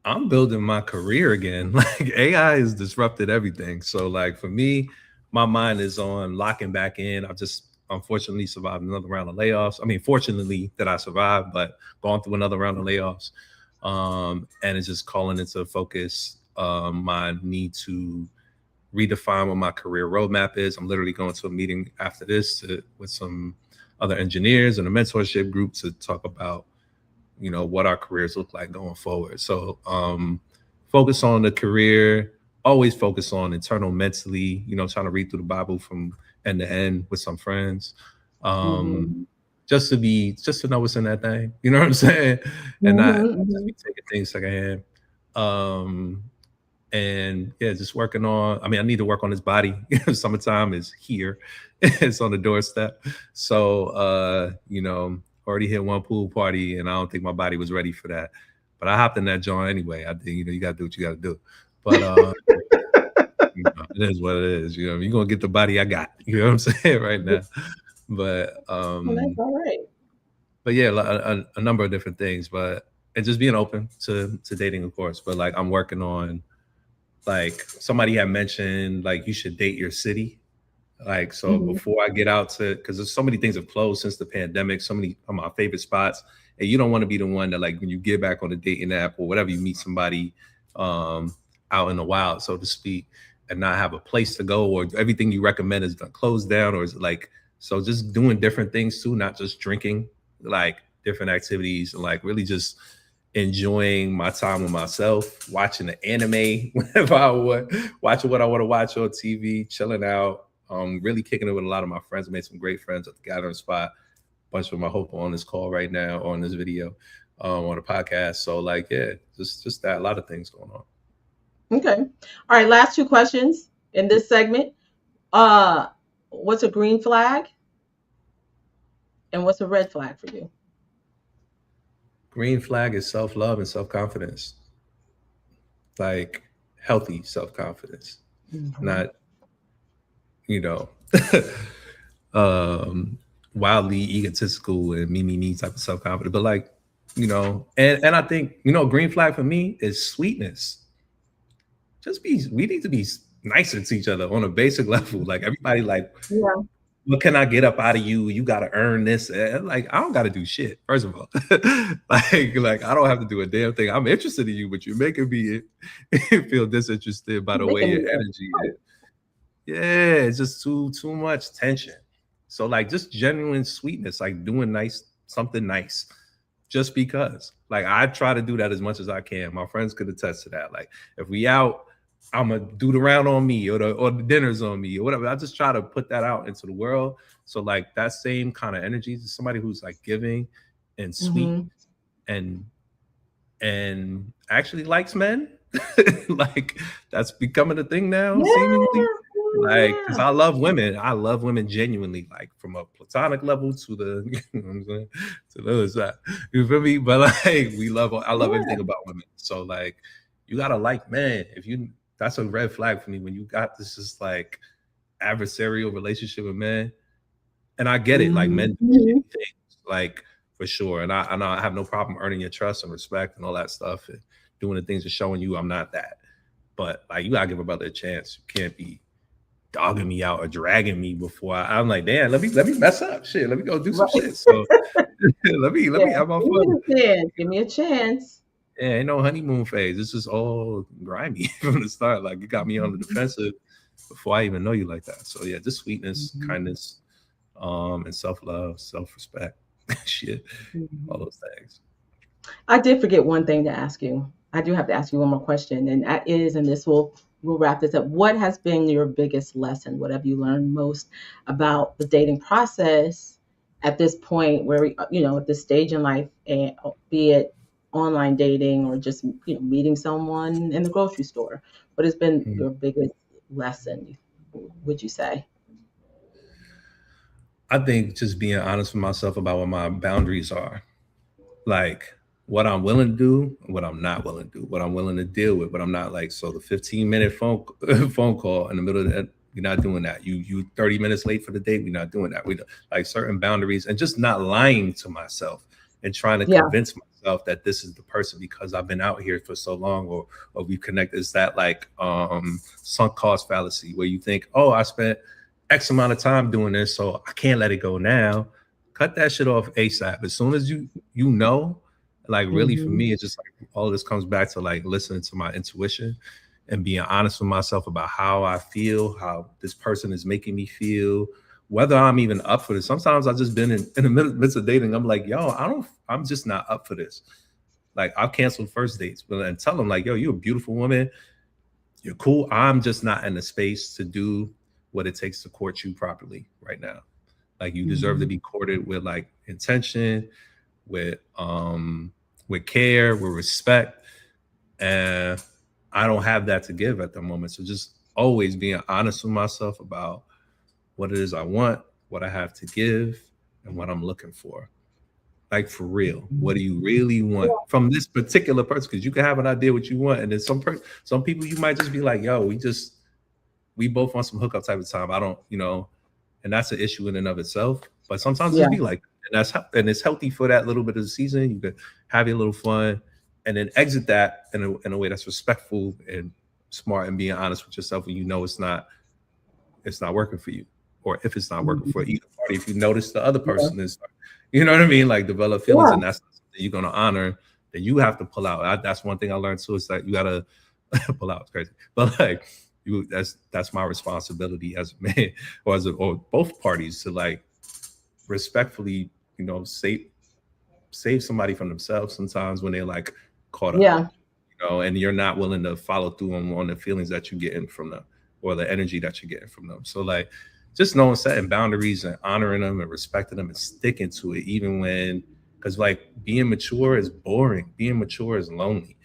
I'm building my career again. Like, AI has disrupted everything. So like for me, my mind is on locking back in. I've just unfortunately survived another round of layoffs. I mean, fortunately that I survived, but gone through another round of layoffs. And it's just calling into focus my need to redefine what my career roadmap is. I'm literally going to a meeting after this with some other engineers and a mentorship group to talk about, what our careers look like going forward. So focus on the career, always focus on internal mentally, trying to read through the Bible from end to end with some friends. Just to know what's in that thing. You know what I'm saying? And not just be taking things secondhand. And yeah, just working on, I need to work on his body. Summertime is here. It's on the doorstep. So, already hit one pool party and I don't think my body was ready for that. But I hopped in that joint anyway. I think, you got to do what you got to do. But it is what it is. You're going to get the body I got. You know what I'm saying right now? But, that's all right. But yeah, a number of different things, and just being open to dating, of course. But like, I'm working on, like, somebody had mentioned, like, you should date your city. Like, so before I get out because there's so many things have closed since the pandemic, so many of my favorite spots. And you don't want to be the one that, like, when you get back on the dating app or whatever, you meet somebody out in the wild, so to speak, and not have a place to go, or everything you recommend is closed down, or is it like, so just doing different things too, not just drinking, like different activities, and like really just enjoying my time with myself, watching the anime whenever I want, watching what I want to watch on TV, chilling out, really kicking it with a lot of my friends. I made some great friends at the gathering spot. A bunch of them I hope are on this call right now or on this video, on the podcast. So like, yeah, just that, a lot of things going on. Okay. All right. Last two questions in this segment. What's a green flag? And what's a red flag for you? Green flag is self-love and self-confidence. Like healthy self-confidence. Not, wildly egotistical and me type of self-confidence. But like, and I think, green flag for me is sweetness. We need to be nicer to each other on a basic level. Like everybody like, what can I get up out of you? You got to earn this. And like, I don't got to do shit. First of all, like I don't have to do a damn thing. I'm interested in you, but you're making me feel disinterested by the way your energy is. Yeah, it's just too much tension. So like just genuine sweetness, like doing something nice, just because. Like I try to do that as much as I can. My friends could attest to that. Like if we out, I'm gonna do the round on me or the dinners on me or whatever. I just try to put that out into the world. So like that same kind of energy to somebody who's like giving and sweet and actually likes men. Like that's becoming a thing now, seemingly. Like, because Yeah. I love women genuinely, like from a platonic level to the, you know what I'm saying, to the other side. You feel me? But like, I love Yeah. everything about women. So like, you gotta like men. If you, that's a red flag for me when you got this just like adversarial relationship with men. And I get it, like men do Mhm. shitty things, like for sure. And I have no problem earning your trust and respect and all that stuff, and doing the things and showing you I'm not that. But like, you gotta give a brother a chance. You can't be dogging me out or dragging me before I'm like, damn, let me mess up. Shit, let me go do some Right. shit. So let Yeah. me have my Give fun. me a chance. Give me a chance. Yeah, ain't no honeymoon phase. This is all grimy from the start. Like you got me on the Mhm. defensive before I even know you like that. So yeah, just sweetness, Mhm. kindness, and self-love, self-respect, shit, all Mhm. those things. I did forget one thing to ask you. I do have to ask you one more question, and that is, and this will we'll wrap this up. What has been your biggest lesson? What have you learned most about the dating process at this point, where we, at this stage in life, and be it online dating or just meeting someone in the grocery store? What has been Mhm. your biggest lesson? Would you say? I think just being honest with myself about what my boundaries are, like what I'm willing to do, and what I'm not willing to do, what I'm willing to deal with, but I'm not like. So the 15-minute phone phone call in the middle of that, we're not doing that. You 30 minutes late for the date, we're not doing that. We like certain boundaries, and just not lying to myself and trying to Yeah. convince myself that this is the person because I've been out here for so long, or we connect. Is that like sunk cost fallacy where you think, oh, I spent X amount of time doing this, so I can't let it go now. Cut that shit off ASAP. As soon as you know, like really for Hmm. me, it's just like all this comes back to like listening to my intuition and being honest with myself about how I feel, how this person is making me feel, whether I'm even up for this. Sometimes I've just been in the midst of dating. I'm like, yo, I'm just not up for this. Like I've canceled first dates, but and tell them like, yo, you're a beautiful woman. You're cool. I'm just not in the space to do what it takes to court you properly right now. Like you deserve to Hmm. be courted with like intention, with care, with respect. And I don't have that to give at the moment. So just always being honest with myself about what it is I want, what I have to give, and what I'm looking for. Like for real, what do you really want from this particular person? Because you can have an idea what you want, and then some people you might just be like, "Yo, we both want some hookup type of time." I don't, and that's an issue in and of itself. But sometimes Yeah. just be like, and it's healthy for that little bit of the season. You could have your little fun, and then exit that in a way that's respectful and smart, and being honest with yourself when you know it's not working for you, or if it's not working for Mhm. either party. If you notice the other Yeah. person is, you know what I mean, like develop feelings, Yeah. and that's not something you're gonna honor, then you have to pull out. That's one thing I learned too. Is that you gotta pull out. It's crazy, but like that's my responsibility as a man, or both parties to like respectfully, save somebody from themselves sometimes when they're like caught up, Yeah. and you're not willing to follow through on the feelings that you're getting from them or the energy that you're getting from them. So like just knowing setting boundaries and honoring them and respecting them and sticking to it, even when, because like being mature is boring. Being mature is lonely.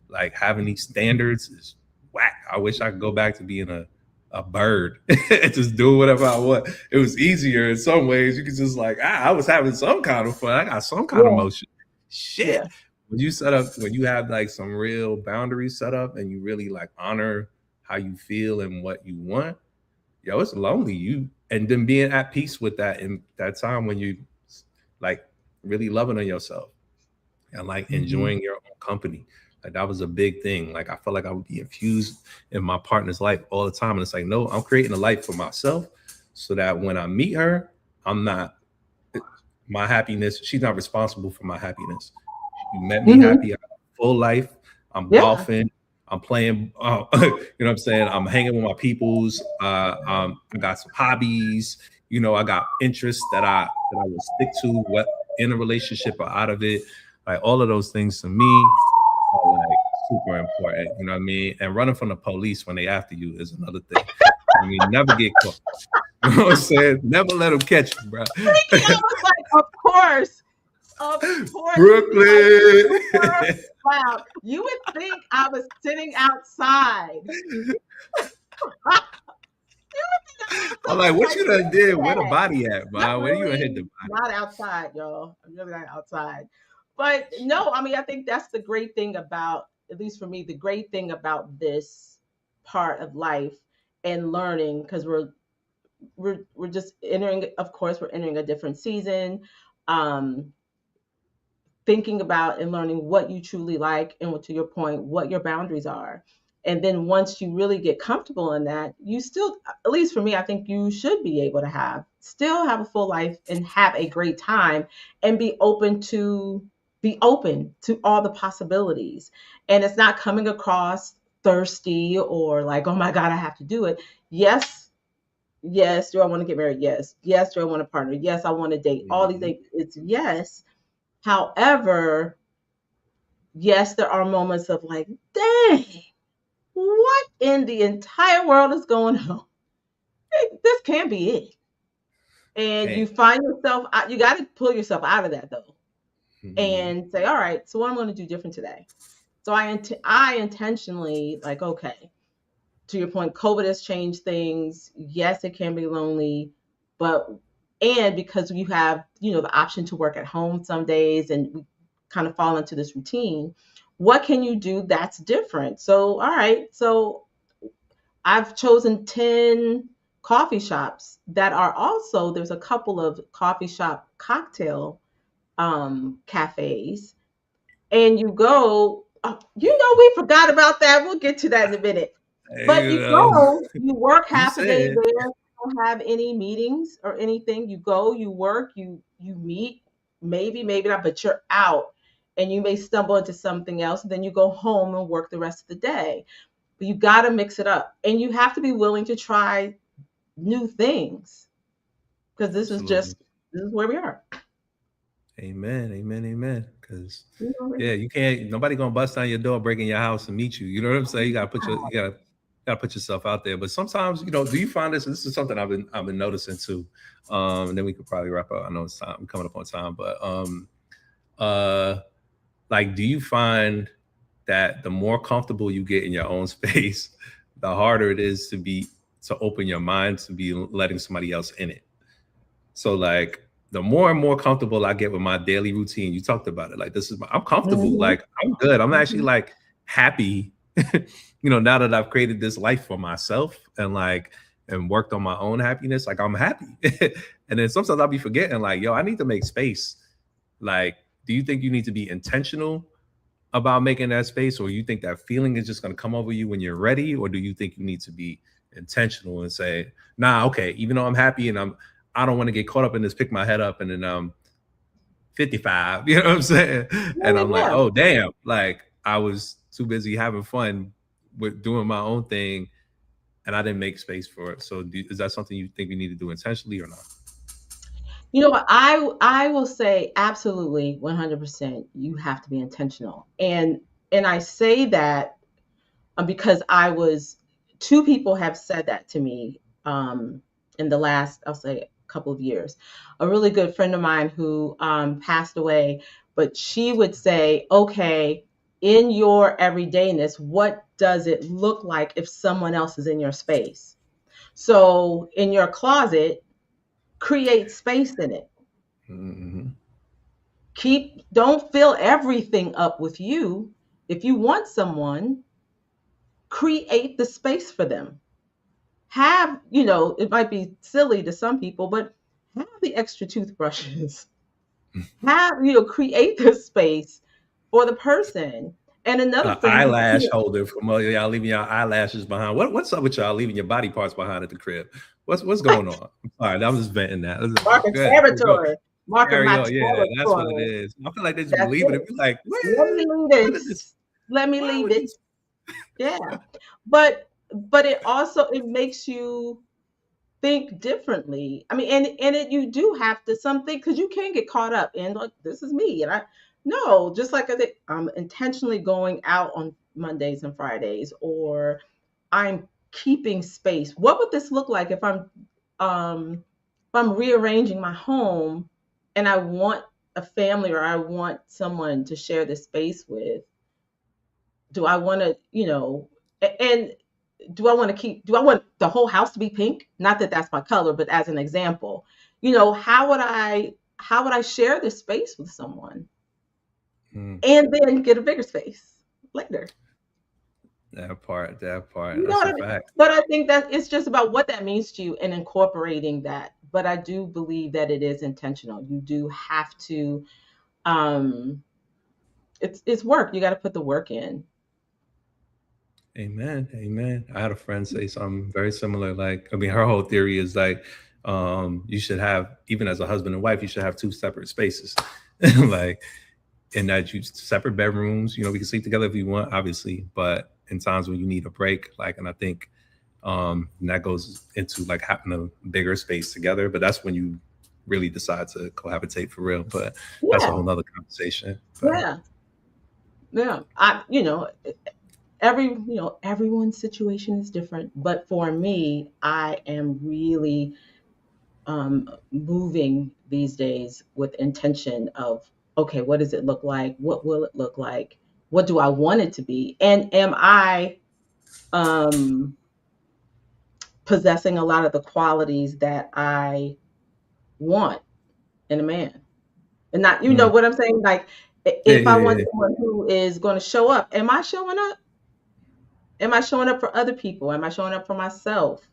Like having these standards is whack. I wish I could go back to being a bird and just do whatever I want. It was easier in some ways. You could just like, I was having some kind of fun. I got some kind of Yeah. motion. Shit. Yeah. When you have like some real boundaries set up and you really like honor how you feel and what you want, yo, it's lonely. And then being at peace with that in that time when you like really loving on yourself and like Mhm. enjoying your own company. Like that was a big thing. Like I felt like I would be infused in my partner's life all the time. And it's like, no, I'm creating a life for myself so that when I meet her, I'm not my happiness. She's not responsible for my happiness. She met me Mhm. happy. I got a full life. I'm Yeah. golfing. I'm playing. You know what I'm saying? I'm hanging with my peoples. I got some hobbies. I got interests that I will stick to. What in a relationship or out of it, like all of those things to me are like super important. You know what I mean? And running from the police when they after you is another thing. I mean, never get caught. You know what I'm saying? Never let them catch you, bro. I was like, of course. Of course, like Brooklyn. super loud. You would think I was sitting outside. You would think I was I'm like, somewhere what like you done did? Where the that. body at, Not man? Where you done hit the really, body? not outside, y'all. I'm really not outside. But no, I mean, I think that's the great thing about, at least for me, the great thing about this part of life and learning, because we're just entering, of course, we're entering a different season. Um, Thinking about and learning what you truly like and what, to your point, what your boundaries are. And then once you really get comfortable in that, you still, at least for me, I think you should be able to still have a full life and have a great time and be open to all the possibilities. And it's not coming across thirsty or like, oh my God, I have to do it. Yes, yes, do I want to get married? Yes. Yes, do I want a partner? Yes, I want to date. All these Mhm. things. It's yes. However, yes, there are moments of like, dang, what in the entire world is going on? This can't be it. And you Can't. find yourself, you got to pull yourself out of that though, Mhm. and say, all right, so what I'm going to do different today. So I intentionally, like, okay, to your point, COVID has changed things. Yes, it can be lonely, but and because you have, the option to work at home some days and we kind of fall into this routine, what can you do that's different? So, all right, so I've chosen 10 coffee shops that are also, there's a couple of coffee shop cocktail cafes, and you go, oh, we forgot about that. We'll get to that in a minute. But You you know, go, you work you half a day said. there, you don't have any meetings or anything. You go, you work, you meet, maybe not, but you're out and you may stumble into something else. And then you go home and work the rest of the day. But you got to mix it up. And you have to be willing to try new things because Absolutely. this is where we are. Amen. Amen. Amen. Because You know, yeah, you can't. Nobody gonna bust down your door, break in your house, and meet you. You know what I'm saying? You gotta put yourself out there. But sometimes, do you find this? And this is something I've been noticing too. And then we could probably wrap up. I know it's time. I'm coming up on time, but uh, like, do you find that the more comfortable you get in your own space, the harder it is to open your mind to be letting somebody else in it? So like the more and more comfortable I get with my daily routine, you talked about it. Like I'm comfortable. mhm, Like I'm good. I'm actually mhm. like happy. Now that I've created this life for myself and worked on my own happiness, like I'm happy. And then sometimes I'll be forgetting, like, yo, I need to make space. Like, do you think you need to be intentional about making that space, or you think that feeling is just going to come over you when you're ready, or do you think you need to be intentional and say, nah, okay, even though I'm happy and I don't want to get caught up in this, pick my head up, and then I'm 55, you know what I'm saying? Yeah, And yeah, I'm like, yeah. oh damn, like I was too busy having fun with doing my own thing, and I didn't make space for it. So is that something you think we need to do intentionally or not? You know what? I will say absolutely 100%. You have to be intentional, and I say that because I was two people have said that to me in the last, I'll say, couple of years. A really good friend of mine who passed away, but she would say, okay, in your everydayness, what does it look like if someone else is in your space? So in your closet, create space in it. Mm-hmm. Don't fill everything up with you. If you want someone, create the space for them. Have, it might be silly to some people, but have the extra toothbrushes. Create the space for the person. And another An friend who, eyelash holder from y'all leaving your eyelashes behind. What's up with y'all leaving your body parts behind at the crib? What's going on? I'm sorry, I'm just venting that. marking Go ahead. Go. territory, marking Carry my on. Yeah, that's what it territory. is. I feel like they just That's believe it it. and be like, Let me what leave is it. this? Let me Why leave would it. this? Yeah. But it also, it makes you think differently. I mean, you do have to something, because you can get caught up in, like, this is me, and I no, just like I said, I'm intentionally going out on Mondays and Fridays, or I'm keeping space. What would this look like um if I'm rearranging my home and I want a family or I want someone to share this space with, do I want to, and do I want the whole house to be pink? Not that that's my color, but as an example, how would I share this space with someone Mm, and then get a bigger space later? that part, You know that's what a I mean? fact. But I think that it's just about what that means to you and incorporating that. But I do believe that it is intentional. You do have to um it's work. You got to put the work in. Amen. Amen. I had a friend say something very similar. Like, I mean, her whole theory is like, you should have, even as a husband and wife, you should have two separate spaces. Like, in that you separate bedrooms, we can sleep together if you want, obviously, but in times when you need a break, like, and I think and that goes into like having a bigger space together, but that's when you really decide to cohabitate for real. But that's a Yeah. whole nother conversation. But Yeah. Yeah. Everyone's situation is different, but for me, I am really moving these days with intention of, okay, what does it look like? What will it look like? What do I want it to be? And am I um, possessing a lot of the qualities that I want in a man? And not, you know mm, what I'm saying? Like, yeah, if I yeah, want yeah. someone who is going to show up, am I showing up? Am I showing up for other people? Am I showing up for myself?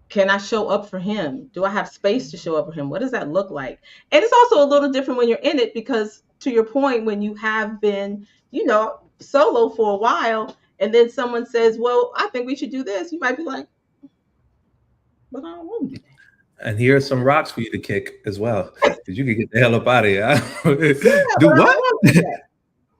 Can I show up for him? Do I have space to show up for him? What does that look like? And it's also a little different when you're in it because, to your point, when you have been, solo for a while, and then someone says, "Well, I think we should do this," you might be like, "But I don't want to do And here are some rocks for you to kick as well, that." because you can get the hell up out of here. Yeah, Do but I what? don't want to do that.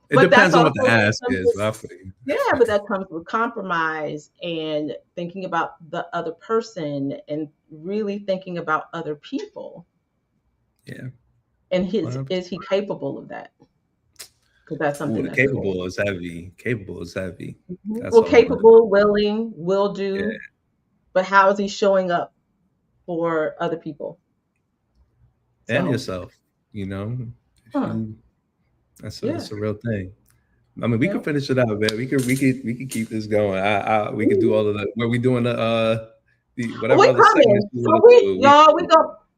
It But that's depends on also what the ask comes is. with, But I feel you. yeah, but that comes with compromise and thinking about the other person and really thinking about other people. Yeah, And is 100%. he capable of that? Because that's Ooh, something the that's important. capable is heavy. Capable is heavy. That's Well, a whole nother. capable, willing, will Yeah, do, but how is he showing up for other people? and So, yourself. You know, if huh, you, yeah, that's a real thing. I mean, we yeah. could finish it out, man. We could keep this going. We could do all of that. Where we doing the whatever We other segments coming. we So want to do. We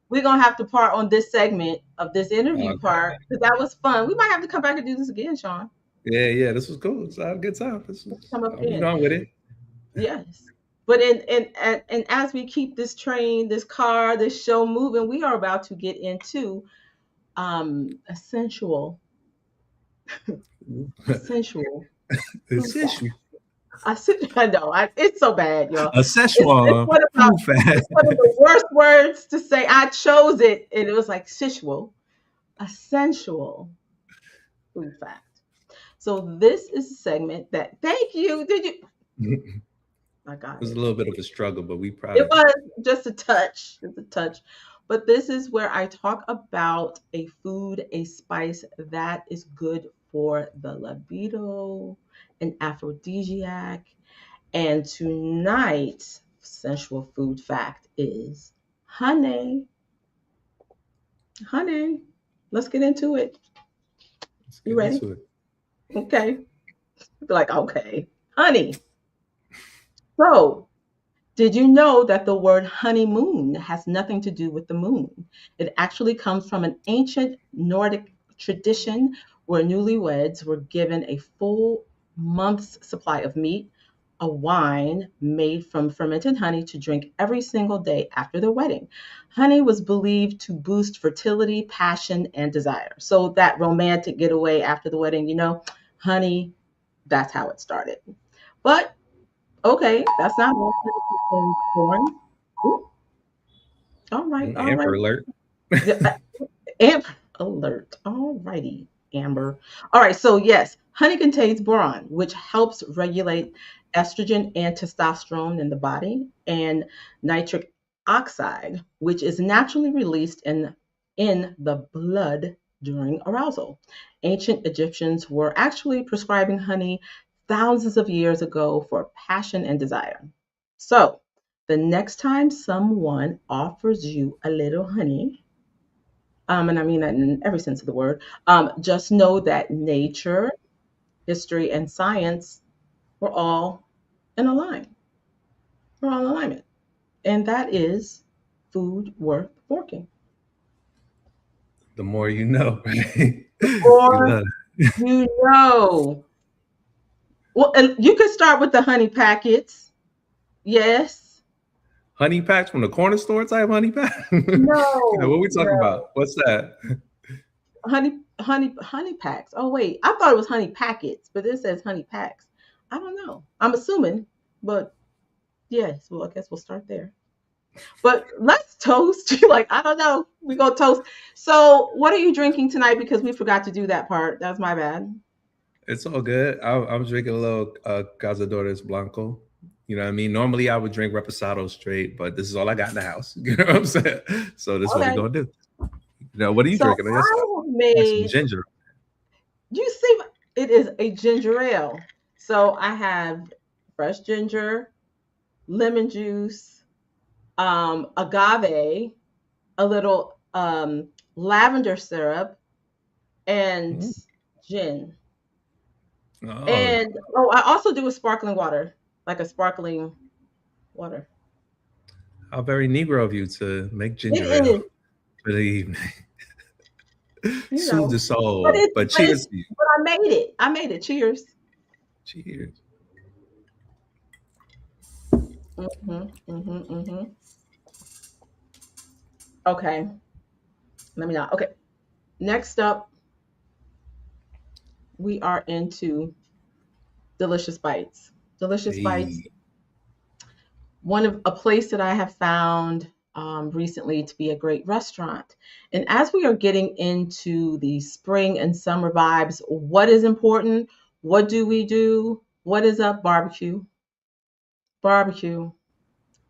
we're gonna have to part on this segment of this interview okay. part because that was fun. We might have to come back and do this again, Sean. Yeah, yeah. This was cool. It's a good time. Come up We again. going with it. Yes. But and as we keep this train, this car, this show moving, we are about to get into a a sensual A food fact. sensual, I know, it's so bad, y'all. a It's Szechuan one of food fad. it's one of the worst words to say. I chose it, and it was like sensual, a sensual food fact. So this is a segment that. Thank you. Did you? It I got was a it. little bit of a struggle, but we proud It of you. was just a touch. But this is where I talk about a food, a spice that is good for the libido, an aphrodisiac. And tonight's sensual food fact is honey. Honey. Let's get into it. Let's You get ready? into it. Okay. Be like, okay. Honey. So, did you know that the word honeymoon has nothing to do with the moon? It actually comes from an ancient Nordic tradition where newlyweds were given a full month's supply of meat, a wine made from fermented honey to drink every single day after their wedding. Honey was believed to boost fertility, passion, and desire. So that romantic getaway after the wedding, honey, that's how it started. But okay, that's not all. Honey contains corn. Ooh, all right, all right. Amber alert. Yeah, Amber alert. All righty, Amber. All right, so yes, honey contains boron, which helps regulate estrogen and testosterone in the body, and nitric oxide, which is naturally released in the blood during arousal. Ancient Egyptians were actually prescribing honey thousands of years ago for passion and desire. So, the next time someone offers you a little honey, and I mean that in every sense of the word. Just know that nature, history, and science were all in a line. We're all in alignment. And that is food worth forking. The more you know, right? You Or love you know. Well, and you could start with the honey packets. Yes. honey packs from the corner store type honey pack. What are No, we talking no. about? What's that? Honey packs. Oh wait, I thought it was honey packets, but it says honey packs. I don't know. I'm assuming, but yes. Well, I guess we'll start there. But let's toast. Like, I don't know. We go toast. So, what are you drinking tonight? Because we forgot to do that part. That's my bad. It's all good. I'm drinking a little Cazadores Blanco. You know what I mean? Normally I would drink Reposado straight, but this is all I got in the house. You know what I'm saying? So this is what we're Okay. gonna do. What are you So drinking? I guess I have I got some made. ginger. You see, it is a ginger ale. So I have fresh ginger, lemon juice, agave, a little lavender syrup, and Mm. gin. Oh, And oh, I also do a sparkling water, like a sparkling water. how very Negro of you to make It ginger ale is, for the evening. you Soothe know, the but soul. it's But but it's cheers to you. but I made it. I made it. Cheers. Cheers. Mm-hmm. Okay. Let me not. Okay. Next up, we are into delicious bites. Delicious bites. Hey. One of a place that I have found recently to be a great restaurant. And as we are getting into the spring and summer vibes, what is important? What do we do? What is up? Barbecue. Barbecue.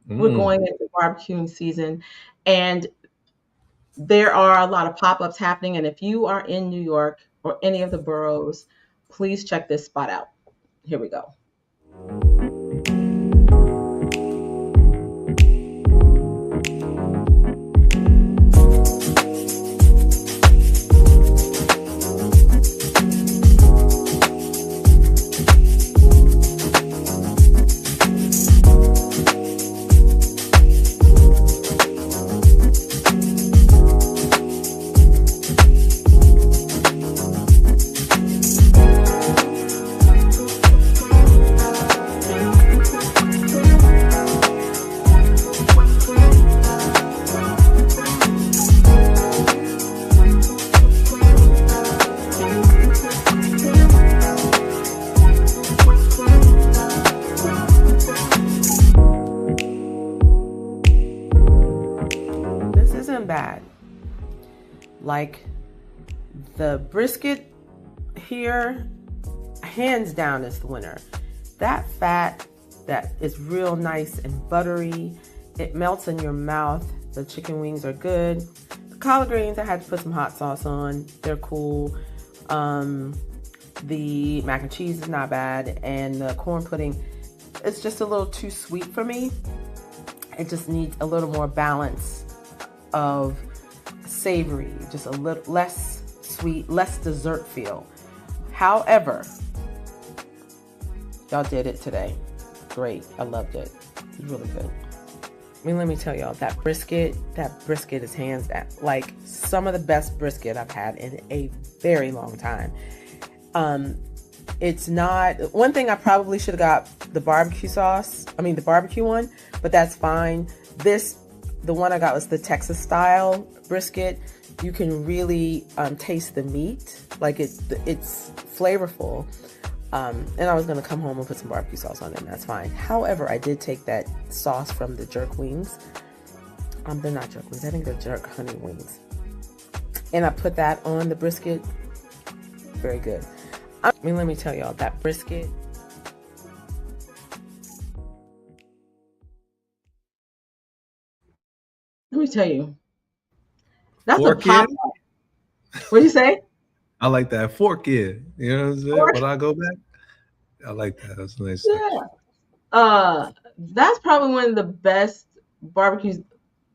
We're Mm. going into barbecuing season, and there are a lot of pop-ups happening. And if you are in New York or any of the boroughs, please check this spot out. Here we go. This isn't bad. Like the brisket here, hands down, is the winner. That fat that is real nice and buttery, it melts in your mouth. The chicken wings are good. The collard greens, I had to put some hot sauce on. They're cool. The mac and cheese is not bad, and the corn pudding, it's just a little too sweet for me. It just needs a little more balance of savory, just a little less sweet, less dessert feel. However, y'all did it today. Great. I loved it. It was really good. I mean, let me tell y'all, that brisket is hands down, like some of the best brisket I've had in a very long time. It's not, one thing I probably should have got the barbecue sauce. I mean, the barbecue one, but that's fine. The one I got was the Texas style brisket. You can really taste the meat, like it's flavorful. And I was gonna come home and put some barbecue sauce on it, and that's fine. However, I did take that sauce from the jerk wings. They're not jerk wings. I think they're jerk honey wings. And I put that on the brisket. Very good. I mean, let me tell y'all, that brisket. Let me tell you, that's a Fork in. pop. What do you say? I like that fork in. You know what I'm saying? Fork? When I go back, I like that. That's a nice touch. Yeah. That's probably one of the best barbecues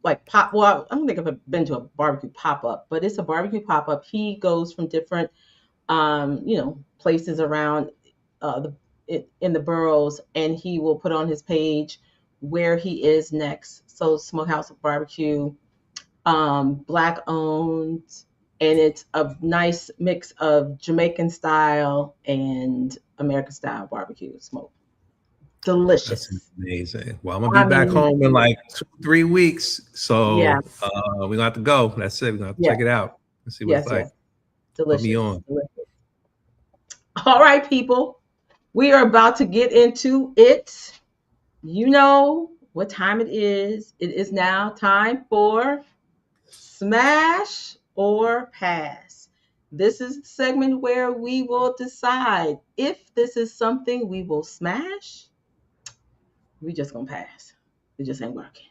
like pop. Well, I don't think I've been to a barbecue pop up, but it's a barbecue pop up. He goes from different, places around in the boroughs, and he will put on his page where he is next. So Smokehouse Barbecue, black owned, and it's a nice mix of Jamaican style and American style barbecue smoke. That's Delicious. amazing. Well, I'm gonna I be back mean, home in like 2-3 weeks, so yes, we're gonna have to go. That's it. We're gonna have to yes, check it out and see what it's yes, like. yes. Put me Delicious. on. Delicious. All right, people. We are about to get into it. You know what time it is. It is now time for Smash or Pass. This is the segment where we will decide if this is something we will smash. We just gonna pass. It just ain't working.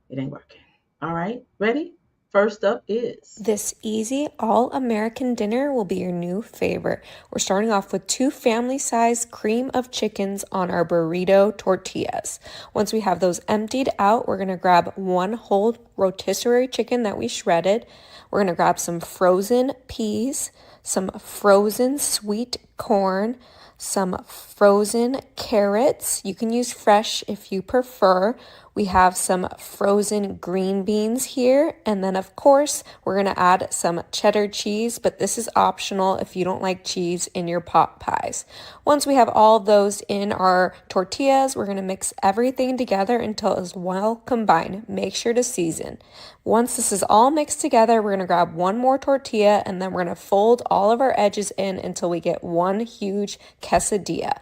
It ain't working. All right, ready? First up is This easy all-American dinner will be your new favorite. We're starting off with 2 family-sized cream of chickens on our burrito tortillas. Once we have those emptied out, we're going to grab 1 whole rotisserie chicken that we shredded. We're going to grab some frozen peas, some frozen sweet corn, some frozen carrots. You can use fresh if you prefer. We have some frozen green beans here. And then, of course, we're going to add some cheddar cheese, but this is optional if you don't like cheese in your pot pies. Once we have all of those in our tortillas, we're going to mix everything together until it's well combined. Make sure to season. Once this is all mixed together, we're going to grab 1 more tortilla, and then we're going to fold all of our edges in until we get 1 huge quesadilla.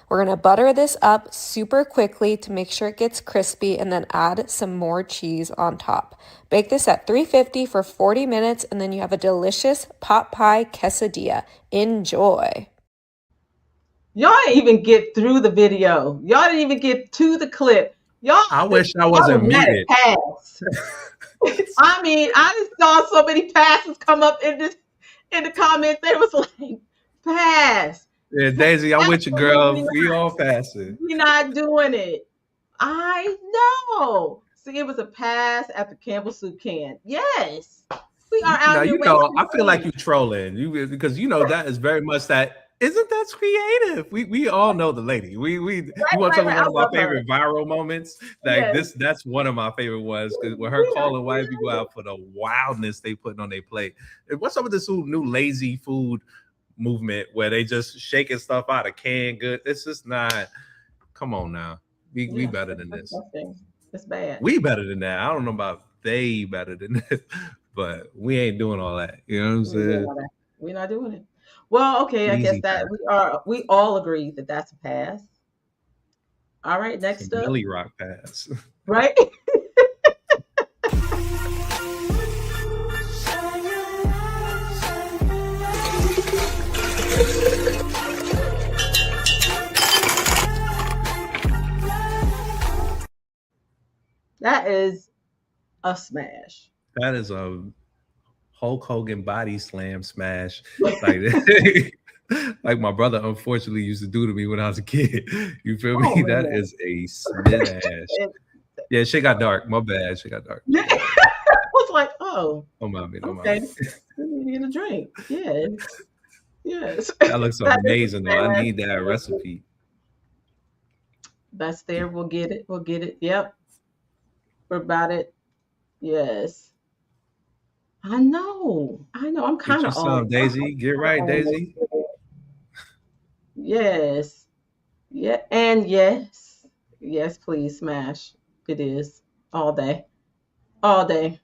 We're going to butter this up super quickly to make sure it gets crispy, and then add some more cheese on top. Bake this at 350 for 40 minutes, and then you have a delicious pot pie quesadilla. Enjoy. y'all didn't even get through the video. Y'all didn't even get to the clip. I wish I Y'all wasn't let muted. it pass. I mean, I just saw so many passes come up in the comments. They was like, pass. Yeah, Daisy, I'm with you, girl. Absolutely We not. all passing. We're not doing it. I know. See, it was a pass at the Campbell soup can. Yes. We are out Now here you know wasting I feel like food. you trolling you because that is very much that. Isn't that creative? We all know the lady. You want to talk about Right. one I of my love her. favorite viral moments? Like Yes. that's one of my favorite ones because with her We are calling white people creative. out for the wildness they putting on their plate. And what's up with this new lazy food movement where they just shaking stuff out of canned good? It's just not. Come on now, we Yeah, better than it's this. disgusting. It's bad. We better than that. I don't know about they better than this, but we ain't doing all that. You know what I'm We ain't doing saying? all that. We're not doing it. Well, okay, I guess Easy that pass. we all agree that that's a pass. All right, Some next up, Millie Rock pass. right? That is a smash. That is a Hulk Hogan body slam smash. Like like my brother unfortunately used to do to me when I was a kid. You feel Oh me? That man. is a smash. Yeah, shit got dark. My bad. Shit got dark. I was like, oh, Don't mind me. Don't okay. mind me. We need a drink. Yes. Yes. That looks That is a amazing though. I smash. need that recipe. That's there. We'll get it. We'll get it. Yep. We're about it. Yes. I know. I know. I'm Get kind you of some, on. Daisy. Get right, Daisy. Yes. Yeah. And yes. Yes, please smash. It is. All day. All day.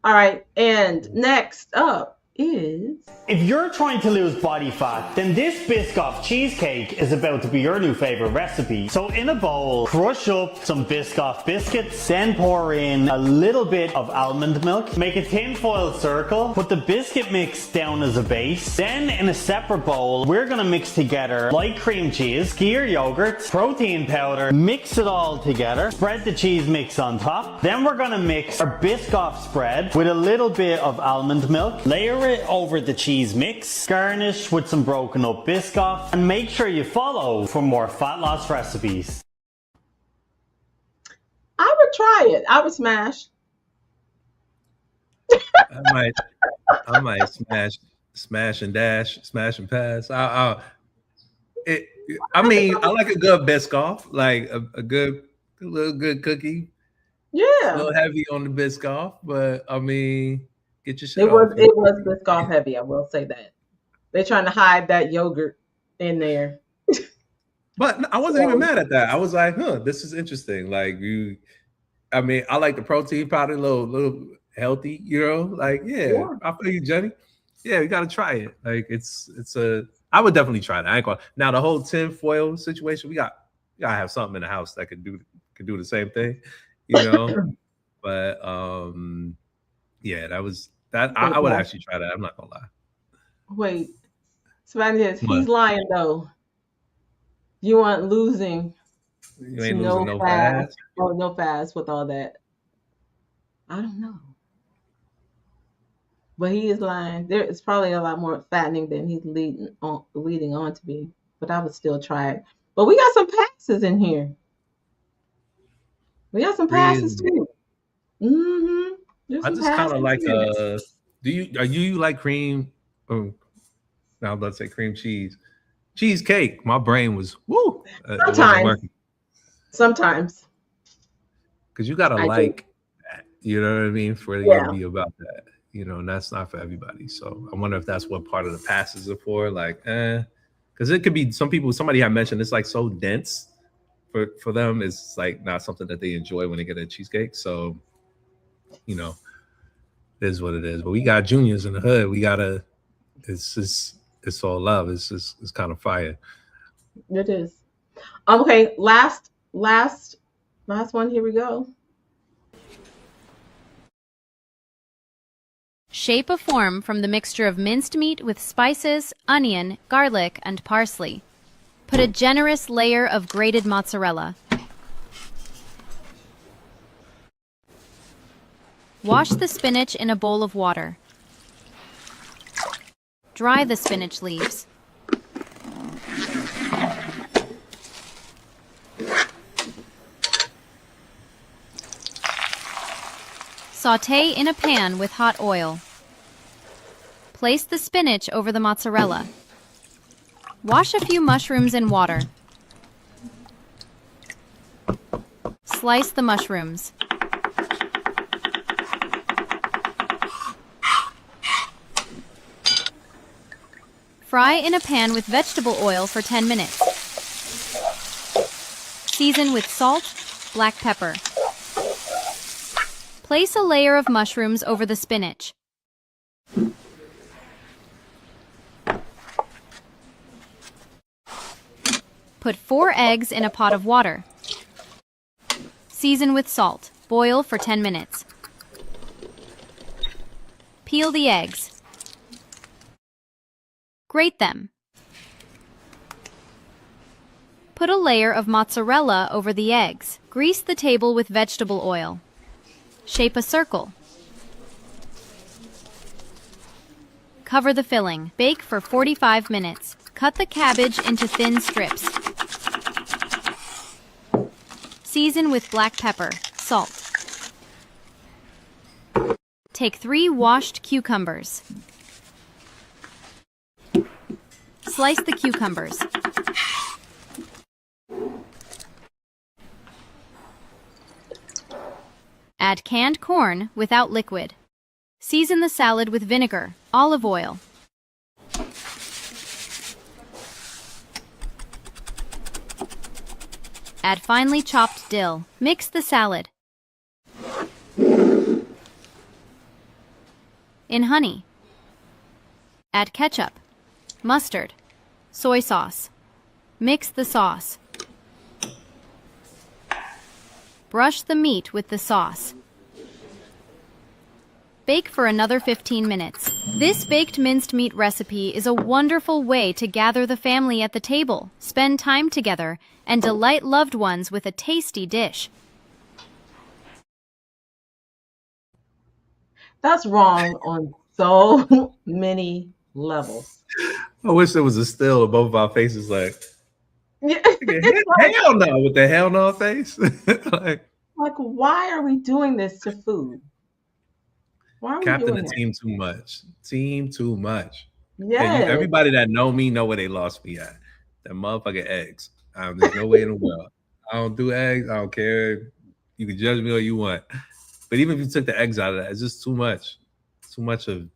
All right. And next up is If you're trying to lose body fat, then this Biscoff cheesecake is about to be your new favorite recipe. So in a bowl, crush up some Biscoff biscuits, then pour in a little bit of almond milk, make a tinfoil circle, put the biscuit mix down as a base. Then in a separate bowl, we're gonna mix together light cream cheese, skyr yogurt, protein powder, mix it all together, spread the cheese mix on top. Then we're gonna mix our Biscoff spread with a little bit of almond milk, layer it over the cheese mix, garnish with some broken up Biscoff, and make sure you follow for more fat loss recipes. I would try it. I would smash. I might smash and dash, smash and pass. It, I mean, I like a good Biscoff, like a little good cookie. It's a Yeah. little heavy on the Biscoff, but I mean, get your shit It off. was it was Biscoff heavy, I will say that. They're trying to hide that yogurt in there. But I wasn't even mad at that. I was like, huh, this is interesting. Like I mean, I like the protein powder, little healthy, you know. Like, yeah, I feel you, Jenny. Yeah, we gotta try it. Like, I would definitely try that. I ain't gonna now the whole tin foil situation. We gotta have something in the house that could do the same thing, you know. But yeah, that I would actually try that. I'm not gonna lie. Wait, Spanish, What? he's lying though. You aren't losing You to ain't no losing no fast. fast. Oh, no fast with all that. I don't know. But he is lying. There is probably a lot more fattening than he's leading on to be. But I would still try it. But we got some passes in here. We got some passes Really? too. Mm-hmm. There's I some just kind of passes like here. are you like cream? Oh, now let's say cream cheesecake. My brain was woo. It wasn't Sometimes. working Sometimes. because you gotta I do. like that. You know what I mean? For you to Yeah. be about that, you know, and that's not for everybody. So I wonder if that's what part of the passes are for. Like, because it could be somebody had mentioned it's like so dense for them. It's like not something that they enjoy when they get a cheesecake. So, you know, it is what it is. But we got juniors in the hood. It's all love. It's kind of fire. It is. Okay, last one. Here we go. Shape a form from the mixture of minced meat with spices, onion, garlic, and parsley. Put a generous layer of grated mozzarella. Wash the spinach in a bowl of water. Dry the spinach leaves. Sauté in a pan with hot oil. Place the spinach over the mozzarella. Wash a few mushrooms in water. Slice the mushrooms. Fry in a pan with vegetable oil for 10 minutes. Season with salt, black pepper. Place a layer of mushrooms over the spinach. Put 4 eggs in a pot of water. Season with salt. Boil for 10 minutes. Peel the eggs. Grate them. Put a layer of mozzarella over the eggs. Grease the table with vegetable oil. Shape a circle. Cover the filling. Bake for 45 minutes. Cut the cabbage into thin strips. Season with black pepper, salt. Take 3 washed cucumbers. Slice the cucumbers. Add canned corn without liquid. Season the salad with vinegar, olive oil. Add finely chopped dill. Mix the salad. In honey. Add ketchup, mustard, soy sauce. Mix the sauce. Brush the meat with the sauce. Bake for another 15 minutes. This baked minced meat recipe is a wonderful way to gather the family at the table, spend time together, and delight loved ones with a tasty dish. That's wrong on so many levels. I wish there was a still of both of our faces, like Yeah, hell no, with the hell no face. Like, like, why are we doing this to food? Why are we Captain doing the that? team too much. Team too much. And Yes. everybody that know me know where they lost me at. That motherfucking eggs. There's no way in the world. I don't do eggs. I don't care. You can judge me all you want. But even if you took the eggs out of that, it's just too much. Too much of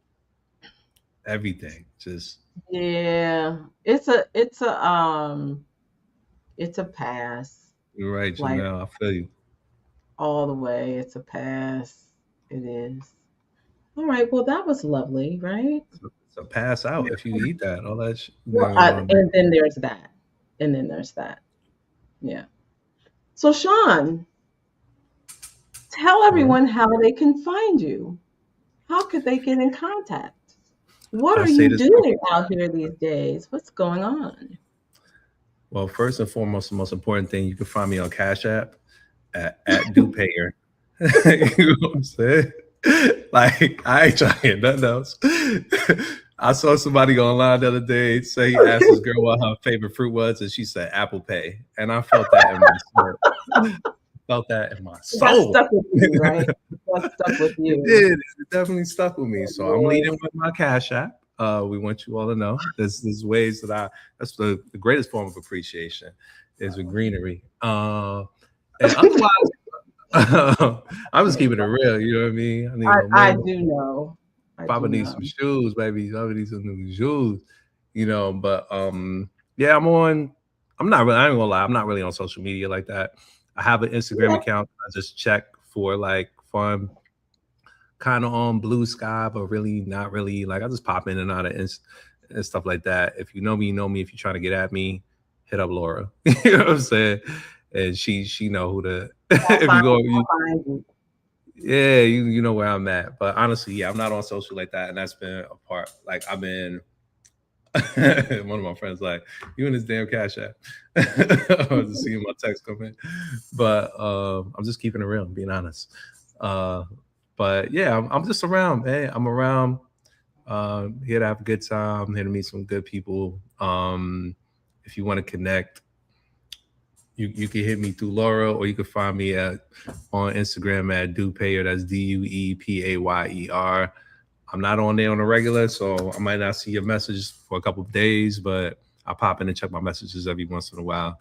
everything. Just Yeah. It's a pass. you're right, Like Janelle. I feel you. all the way. It's a pass. It is. All right. Well, that was lovely, right? So pass out if you eat that. All that shit. Well, and then there's that. And then there's that. Yeah. So, Shawn, tell everyone how they can find you. How could they get in contact? What I are say you this. doing out here these days? What's going on? Well, first and foremost, the most important thing, you can find me on Cash App at DoPayer. You know what I'm saying? Like, I ain't trying to get nothing else. I saw somebody online the other day say he asked this girl what her favorite fruit was, and she said Apple Pay. And I felt that in my soul. Felt that in my It got soul. stuck with you, right? It got stuck with It you. did. It definitely stuck with me. So I'm Yes. leading with my Cash App. We want you all to know there's ways that that's the greatest form of appreciation is with greenery. And otherwise, I'm just keeping it real. You know what I mean? I need no I money. do know. I Papa do needs know. some shoes, baby. Papa needs some new shoes. You know, but yeah, I'm not really. I ain't gonna lie. I'm not really on social media like that. I have an Instagram Yeah. account. I just check for like fun, kind of on Blue Sky, but really not really. Like I just pop in and out of and stuff like that. If you know me, you know me. If you're trying to get at me, hit up Laura. You know what I'm saying? And she know who to. If you go, I'll find you. yeah, you know where I'm at. But honestly, yeah, I'm not on social like that, and that's been a part. Like I've been. One of my friends like, you in this damn Cash App. I was just seeing my text come in. But I'm just keeping it real, being honest. But yeah, I'm just around, man. I'm around, here to have a good time, here to meet some good people. If you want to connect, you can hit me through Laura, or you can find me on Instagram at DuePayer. That's DuePayer. I'm not on there on a regular, so I might not see your message for a couple of days, but I pop in and check my messages every once in a while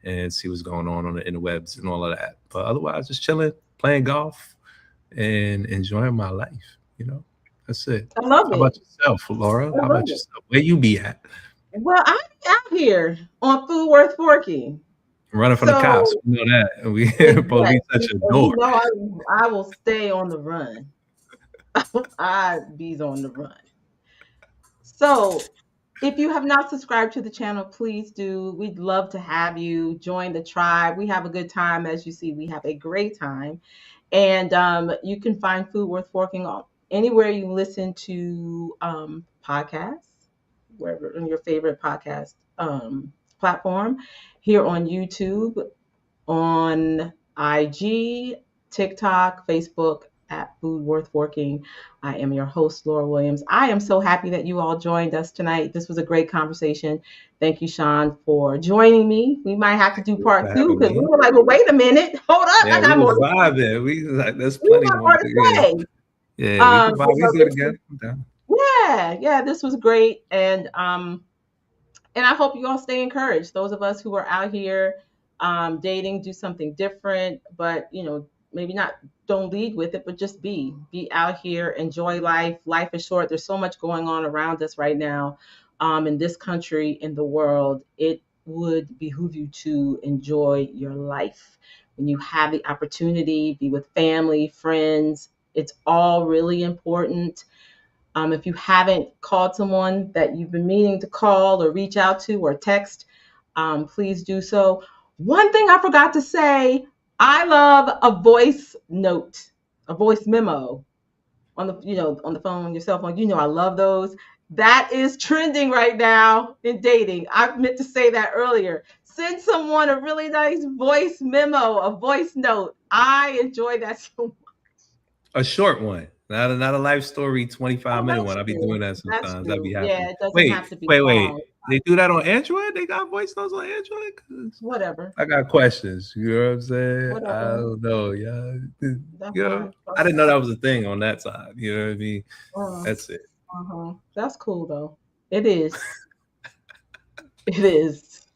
and see what's going on the interwebs and all of that. But otherwise, just chilling, playing golf, and enjoying my life. You know, that's it. I love How it. about yourself, Laura? I How love about it. yourself? Where you be at? Well, I'm out here on Food Worth Forking. Running from the cops. So, We know that. And we yes, police at your you door. know I will stay on the run. I bees on the run. So, if you have not subscribed to the channel, please do. We'd love to have you join the tribe. We have a good time. As you see, we have a great time. And you can find Food Worth Forking anywhere you listen to podcasts, wherever on your favorite podcast platform, here on YouTube, on IG, TikTok, Facebook at Food Worth Forking. I am your host, Laura Williams. I am so happy that you all joined us tonight. This was a great conversation. Thank you, Shawn, for joining me. We might have to do part two because we were like, well, wait a minute. Hold up. Yeah, I we got more. was vibing. We like, there's We plenty got more more to say. Yeah, we can vibe. We So do it again. I'm down. yeah, this was great. And I hope you all stay encouraged. Those of us who are out here dating, do something different, but maybe not, don't lead with it, but just be out here, enjoy life. Life is short. There's so much going on around us right now, in this country, in the world. It would behoove you to enjoy your life when you have the opportunity, be with family, friends. It's all really important. If you haven't called someone that you've been meaning to call or reach out to or text, please do so. One thing I forgot to say, I love a voice note, a voice memo on the phone, your cell phone. I love those. That is trending right now in dating. I meant to say that earlier. Send someone a really nice voice memo, a voice note. I enjoy that so much. A short one, not a life story 25-minute one. I'll be doing that That's sometimes. That'd be true. happening. Yeah, it doesn't Wait, have to be wait, wait. long. They do that on Android? They got voice notes on Android? 'Cause Whatever. I got questions. You know what I'm saying? I Whatever. don't know. Yeah. That's You know, fine. I didn't know that was a thing on that side. You know what I mean? Uh, That's it. That's cool though. It is. It is.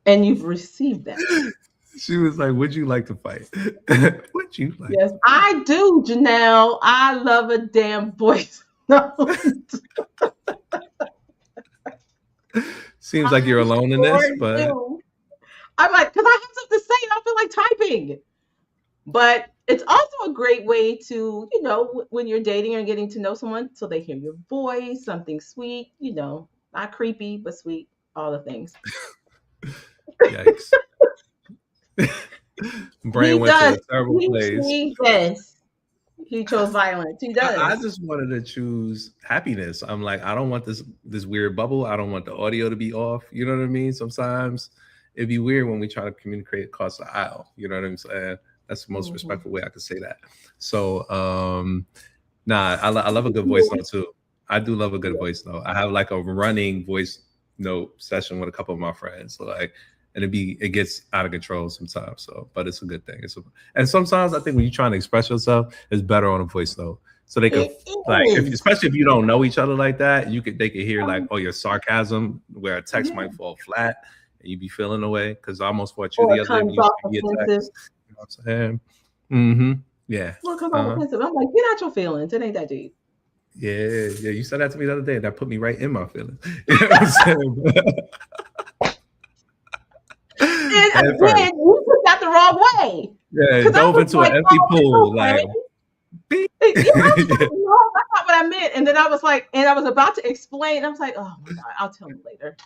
And you've received that. She was like, would you like to fight? Would you like? Yes, I do, Janelle. I love a damn voice note. Seems like you're alone in this, but I'm like, because I have something to say and I feel like typing. But it's also a great way to, you know, when you're dating or getting to know someone, so they hear your voice, something sweet, you know, not creepy, but sweet, all the things. yikes. Brain went to a terrible place. He chose violence. He does. I just wanted to choose happiness. I'm like, I don't want this weird bubble. I don't want the audio to be off. You know what I mean? Sometimes it'd be weird when we try to communicate across the aisle. You know what I'm saying? That's the most respectful way I could say that. So, I love a good voice note too. I do love a good voice note. I have like a running voice note session with a couple of my friends. So like, and it gets out of control sometimes. So, but it's a good thing. And sometimes I think when you're trying to express yourself, it's better on a voice note. So they can especially if you don't know each other like that, they could hear like, oh, your sarcasm, where a text might fall flat and you be feeling away. Because I almost fought you the other day. You know what I'm saying? Mm-hmm. Yeah. Well, come on, offensive. I'm like, get out your feelings. It ain't that deep. Yeah. You said that to me the other day, and that put me right in my feelings. You know what I'm saying? And again, you took that the wrong way. Yeah, dove into an empty pool. Like, that's not what I meant. And then I was like, and I was about to explain. I was like, oh my God, I'll tell you later.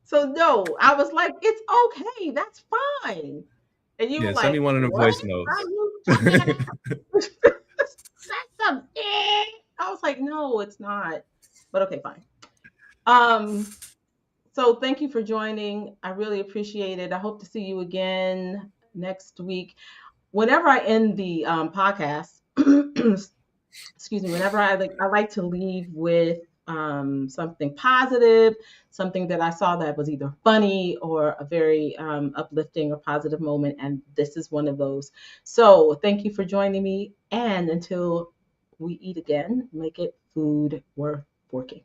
So no, I was like, it's okay, that's fine. And you were like, send me one of the voice notes. I was like, no, it's not. But okay, fine. So thank you for joining. I really appreciate it. I hope to see you again next week. Whenever I end the podcast, excuse me, whenever I like to leave with something positive, something that I saw that was either funny or a very uplifting or positive moment. And this is one of those. So thank you for joining me. And until we eat again, make it food worth forking.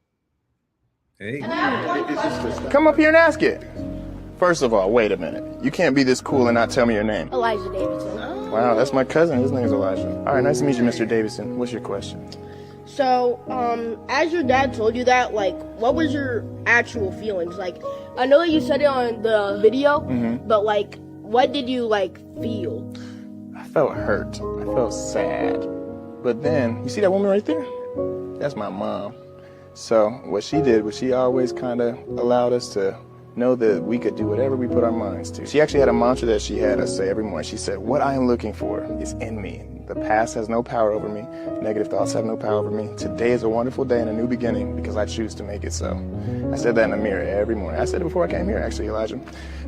Hey. Come up here and ask it. First of all, wait a minute. You can't be this cool and not tell me your name. Elijah Davidson. Wow, that's my cousin. His name's Elijah. All right, nice to meet you, Mr. Davidson. What's your question? So, as your dad told you that, like, what was your actual feelings? Like, I know that you said it on the video, but, like, what did you, like, feel? I felt hurt. I felt sad. But then, you see that woman right there? That's my mom. So what she did was she always kind of allowed us to know that we could do whatever we put our minds to. She actually had a mantra that she had us say every morning. She said, what I am looking for is in me. The past has no power over me. Negative thoughts have no power over me. Today is a wonderful day and a new beginning because I choose to make it so. I said that in the mirror every morning. I said it before I came here, actually, Elijah.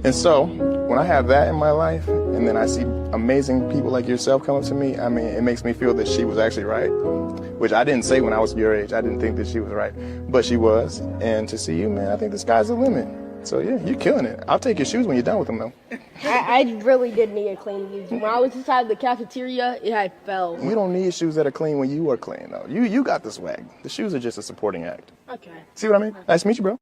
And so when I have that in my life and then I see amazing people like yourself come up to me, I mean, it makes me feel that she was actually right, which I didn't say when I was your age. I didn't think that she was right, but she was. And to see you, man, I think the sky's the limit. So yeah, you're killing it. I'll take your shoes when you're done with them, though. I really did need a clean shoes. When I was inside the cafeteria, it had fell. We don't need shoes that are clean when you are clean, though. You got the swag. The shoes are just a supporting act. Okay. See what I mean? Nice to meet you, bro.